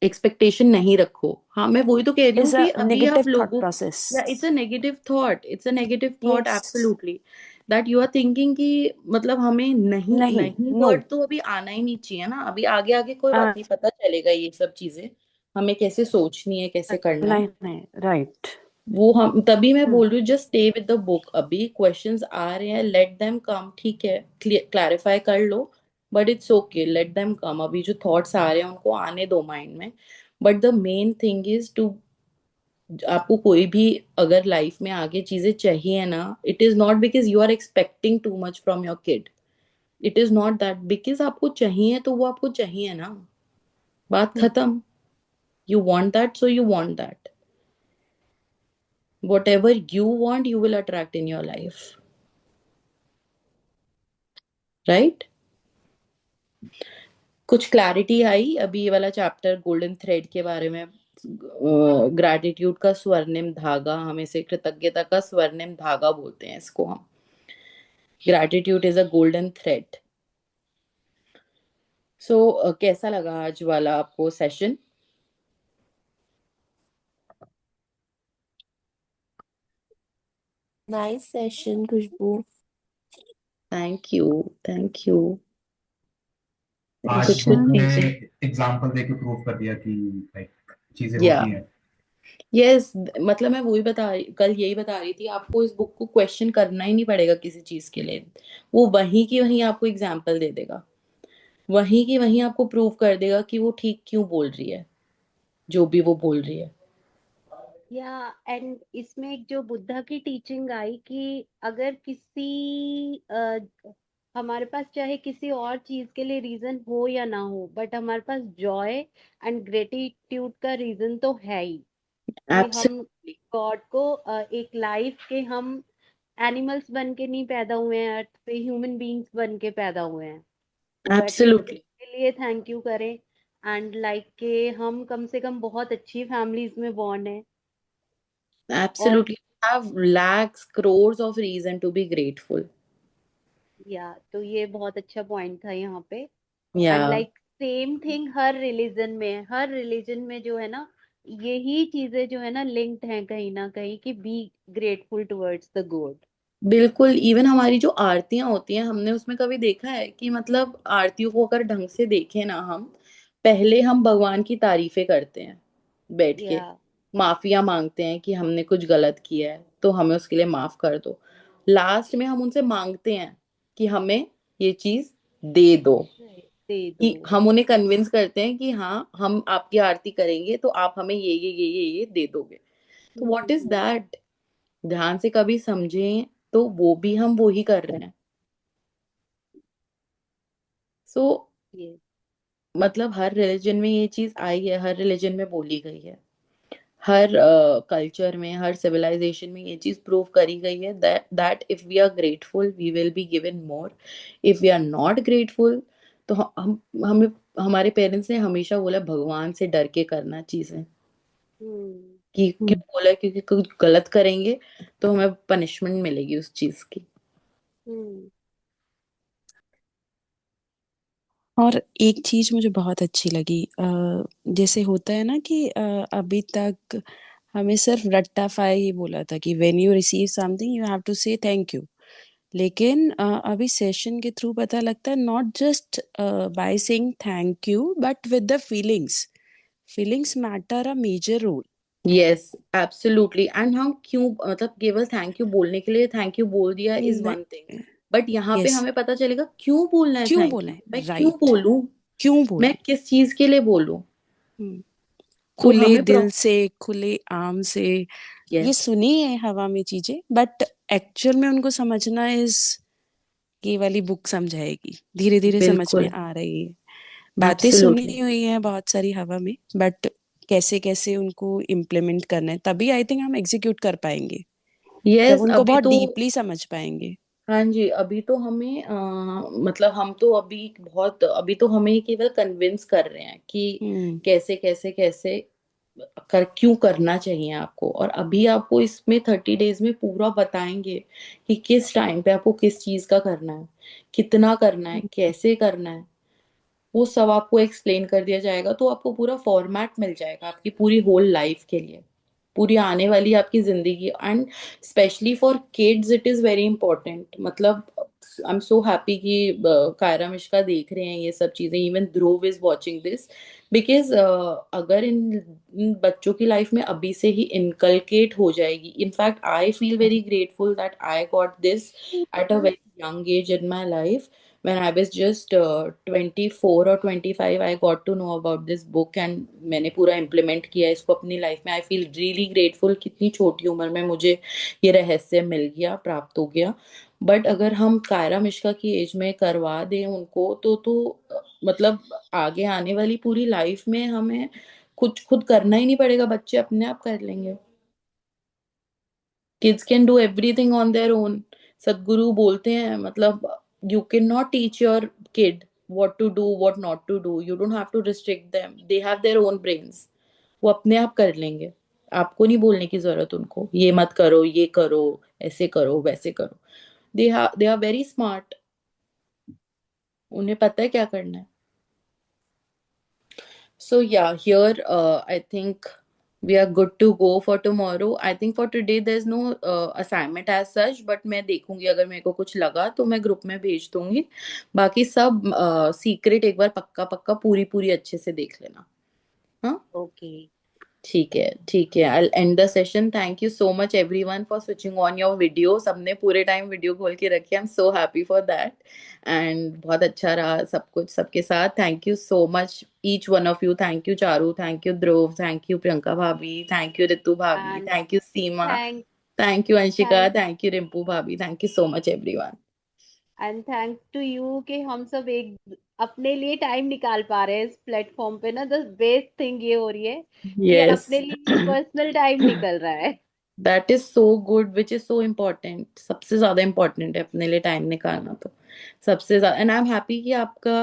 Speaker 1: Expectation नहीं रखो, हाँ मैं वही तो कह रही हूँ
Speaker 2: इज अ
Speaker 1: कि अभी आप
Speaker 2: नेगेटिव थॉट
Speaker 1: लोगों,
Speaker 2: प्रोसेस?
Speaker 1: या it's a negative thought, it's a negative thought
Speaker 2: yes.
Speaker 1: Absolutely, that you are thinking कि मतलब हमें नहीं
Speaker 2: नहीं,
Speaker 1: नहीं
Speaker 2: नो।
Speaker 1: वर्ड तो अभी आना ही नहीं चाहिए ना। अभी आगे आगे कोई बात नहीं, पता चलेगा ये सब चीजें हमें कैसे सोचनी है, कैसे करना है।
Speaker 2: नहीं नहीं, राइट।
Speaker 1: वो हम तभी मैं बोल रही हूँ, just stay with the book. अभी क्वेश्चंस आ रहे हैं, लेट देम कम, ठीक है, क्लैरिफाई कर लो, but it's okay, let them come. अभी जो थॉट्स आ रहे हैं उनको आने दो माइंड में, but the main thing is to, आपको कोई भी अगर लाइफ में आगे चीजें चाहिए ना, it is not because you are expecting too much from your kid, it is not that, because आपको चाहिए तो वो आपको चाहिए ना, बात खत्म। You want that, so you want that, whatever you want you will attract in your life, right? कुछ क्लैरिटी आई अभी ये वाला चैप्टर गोल्डन थ्रेड के बारे में? ग्रैटिट्यूड का स्वर्णिम धागा, हम इसे कृतज्ञता का स्वर्णिम धागा बोलते हैं इसको हम। Gratitude is a golden thread. So कैसा लगा आज वाला आपको session?
Speaker 5: Nice session Khushboo.
Speaker 1: Thank you, thank you.
Speaker 4: आज
Speaker 1: कुछ कुछ
Speaker 4: बुक ने
Speaker 1: चीजें,
Speaker 4: एग्जांपल देके प्रूव कर दिया कि लाइक चीजें
Speaker 1: या
Speaker 4: होती हैं।
Speaker 1: यस, मतलब मैं वही कल यही बता रही थी, आपको इस बुक को क्वेश्चन करना ही नहीं पड़ेगा किसी चीज के लिए। वो वहीं की वहीं आपको एग्जाम्पल दे देगा, वहीं की वहीं आपको प्रूव कर देगा कि वो ठीक क्यों बोल रही है, जो भी वो बोल रही है।
Speaker 3: या एंड इसमें एक जो बुद्धा की टीचिंग आई कि अगर हमारे पास चाहे किसी और चीज के लिए रीजन हो या ना हो, बट हमारे पास जॉय एंड ग्रेटिट्यूड का रीजन तो है ही, कि हम
Speaker 1: एब्सोल्युटली,
Speaker 3: गॉड को एक लाइफ के, हम एनिमल्स बन के नहीं पैदा हुए हैं अर्थ पे, ह्यूमन बीइंग्स बन के पैदा हुए हैं। ग्रेटिट्यूड
Speaker 1: एब्सोल्युटली,
Speaker 3: के लिए थैंक यू करें, एंड लाइक के हम कम से कम बहुत अच्छी फैमिलीज में बॉर्न है। और
Speaker 1: absolutely, have lakhs crores of reason to be grateful.
Speaker 3: या तो ये बहुत अच्छा पॉइंट था यहाँ पे। एंड
Speaker 1: या
Speaker 3: लाइक सेम थिंग हर रिलीजन में है, हर रिलीजन में जो है ना, यही चीजें जो है ना लिंक्ड हैं कहीं ना कहीं, कि be grateful towards the God.
Speaker 1: बिल्कुल, इवन हमारी जो आरतियां होती हैं, हमने उसमें कभी देखा है कि मतलब आरतियों को अगर ढंग से देखें ना हम, पहले हम भगवान की तारीफें करते हैं बैठ के,
Speaker 3: या
Speaker 1: माफिया मांगते हैं कि हमने कुछ गलत किया है तो हमें उसके लिए माफ कर दो, लास्ट में हम उनसे मांगते हैं कि हमें ये चीज दे दो,
Speaker 3: दे दो।
Speaker 1: कि हम उन्हें कन्विंस करते हैं कि हाँ हम आपकी आरती करेंगे तो आप हमें ये दे दोगे। तो व्हाट इज
Speaker 3: हम्म।
Speaker 1: दैट, ध्यान से कभी समझें तो वो भी हम वो ही कर रहे हैं। सो
Speaker 3: ये
Speaker 1: मतलब हर रिलीजन में ये चीज आई है, हर रिलीजन में बोली गई है, हर कल्चर में, हर सिविलाइजेशन में ये चीज प्रूव करी गई है, that if we are grateful we will be given more, if we are not grateful तो हमें, हमारे पेरेंट्स ने हमेशा बोला भगवान से डर के करना चीजें,
Speaker 3: हम्म।
Speaker 1: कि क्यों बोला, क्योंकि कुछ गलत करेंगे तो हमें पनिशमेंट मिलेगी उस चीज की।
Speaker 3: हम्म।
Speaker 2: और एक चीज मुझे बहुत अच्छी लगी, जैसे होता है ना कि अभी तक हमें सिर्फ रट्टाफाई ही बोला था कि when you receive something you have to say thank you, लेकिन अभी सेशन के थ्रू पता लगता है not just by saying thank you but with the feelings matter a major role.
Speaker 1: Yes absolutely. And हम क्यों, मतलब केवल थैंक यू बोलने के लिए थैंक यू बोल दिया इज वन थिंग, बट यहाँ पे
Speaker 2: यस,
Speaker 1: हमें पता चलेगा क्यों बोलना है
Speaker 2: क्यों
Speaker 1: थैंक
Speaker 2: बोले,
Speaker 1: यू, मैं क्यों
Speaker 2: राइट,
Speaker 1: बोलूं,
Speaker 2: क्यों
Speaker 1: मैं
Speaker 2: बोले।
Speaker 1: किस चीज के लिए बोलूं। तो
Speaker 2: खुले
Speaker 1: हमें
Speaker 2: दिल से, खुले आम से ये
Speaker 1: यस
Speaker 2: सुनी है हवा में चीजें, बट एक्चुअल में उनको समझना इज, ये वाली बुक समझाएगी, धीरे धीरे समझ में
Speaker 1: बिल्कुल
Speaker 2: आ रही है। बातें
Speaker 1: एब्सोल्युटली।
Speaker 2: सुनी हुई है बहुत सारी हवा में, बट कैसे कैसे उनको इम्प्लीमेंट करना है, तभी आई थिंक हम एग्जीक्यूट कर पाएंगे, तब
Speaker 1: यस
Speaker 2: उनको
Speaker 1: अभी
Speaker 2: बहुत
Speaker 1: तो,
Speaker 2: डीपली समझ पाएंगे।
Speaker 1: हाँ जी, अभी तो हमें मतलब हम तो अभी बहुत, अभी तो हमें केवल कन्विंस कर रहे हैं कि
Speaker 2: हम्म।
Speaker 1: कैसे कैसे कैसे क्यों करना चाहिए आपको, और अभी आपको इसमें 30 डेज में पूरा बताएंगे कि किस टाइम पे आपको किस चीज का करना है, कितना करना है, कैसे करना है, वो सब आपको एक्सप्लेन कर दिया जाएगा। तो आपको पूरा फॉर्मेट मिल जाएगा आपकी पूरी होल लाइफ के लिए, पूरी आने वाली आपकी जिंदगी। And specially for kids it is very important. मतलब आई एम सो हैप्पी कि कायरा मिश्का देख रहे हैं ये सब चीजें, even Dhruv is watching this, because अगर इन बच्चों की लाइफ में अभी से ही इनकलकेट हो जाएगी। In fact I feel very grateful that I got this at a very young age in my life. When I was just 24 or 25, I got to know about this book and मैंने पूरा implement किया इसको अपनी life में। I feel really grateful, कितनी छोटी उम्र में मुझे ये रहस्य मिल गया, प्राप्त हो गया। बट अगर हम कायरा मिश्का की एज में करवा दें उनको तो मतलब आगे आने वाली पूरी लाइफ में हमें कुछ खुद करना ही नहीं पड़ेगा, बच्चे अपने आप कर लेंगे। Kids can do everything on their own. Sadhguru बोलते हैं, मतलब you can not teach your kid what to do what not to do, you don't have to restrict them, they have their own brains. वो अपने आप कर लेंगे, आपको नहीं बोलने की जरूरत उनको ये मत करो, ये करो, ऐसे करो, वैसे करो। दे आर वेरी स्मार्ट, उन्हें पता है क्या करना है। So yeah, here I think we are good to go for tomorrow. I think for today there's no assignment as such, but मैं देखूंगी अगर मेरे को कुछ लगा तो मैं ग्रुप में भेज दूंगी। बाकी सब सीक्रेट एक बार पक्का पक्का पूरी पूरी अच्छे से देख लेना। हाँ
Speaker 3: ओके।
Speaker 1: ठीक है, ठीक है। I end the session. Thank you so much everyone for switching on your video. सबने पूरे टाइम वीडियो खोल के रखी, I am so happy for that. And बहुत अच्छा रहा सब कुछ सबके साथ। Thank you so much each one of you. Thank you Charu, thank you Dhruv, thank you Priyanka भाभी, थैंक यू रितु भाभी,
Speaker 3: and
Speaker 1: thank you Seema,
Speaker 3: thank
Speaker 1: thank you Anshika,
Speaker 3: thank
Speaker 1: thank you Rimpu भाभी, thank you so much everyone.
Speaker 3: And thanks to you कि हम सब एक अपने लिए time निकाल पा रहे हैं इस प्लेटफॉर्म पे ना। द बेस्ट थिंग ये हो रही है कि
Speaker 1: यस
Speaker 3: अपने लिए पर्सनल टाइम निकल रहा है।
Speaker 1: That is so good, which is so important. सबसे ज्यादा इम्पोर्टेंट है अपने लिए टाइम निकालना, तो सबसे ज्यादा। एंड आई एम हैप्पी कि आपका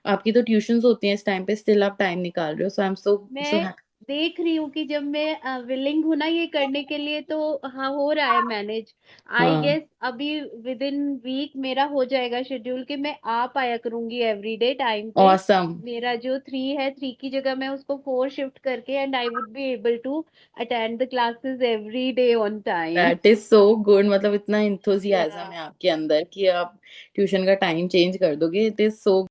Speaker 1: आपकी तो ट्यूशंस होती हैं इस टाइम पे, स्टिल आप टाइम निकाल रहे हो, सो आई एम सो
Speaker 3: मैं
Speaker 1: हैप्पी।
Speaker 3: देख रही हूँ कि जब मैं विलिंग हूं ना ये करने के लिए, तो हाँ हो रहा है मैनेज। आई
Speaker 1: हाँ
Speaker 3: गेस अभी विद इन वीक मेरा हो जाएगा शेड्यूल कि मैं आ पाया करूंगी एवरीडे टाइम पे।
Speaker 1: ऑसम,
Speaker 3: मेरा जो 3 की जगह मैं उसको 4 शिफ्ट करके, and I would be able to attend the classes every day on time.
Speaker 1: That is so good. मतलब इतना इंथुजियाज्म
Speaker 3: या
Speaker 1: है आपके अंदर कि आप ट्यूशन का टाइम चेंज कर दोगे, इट इज सो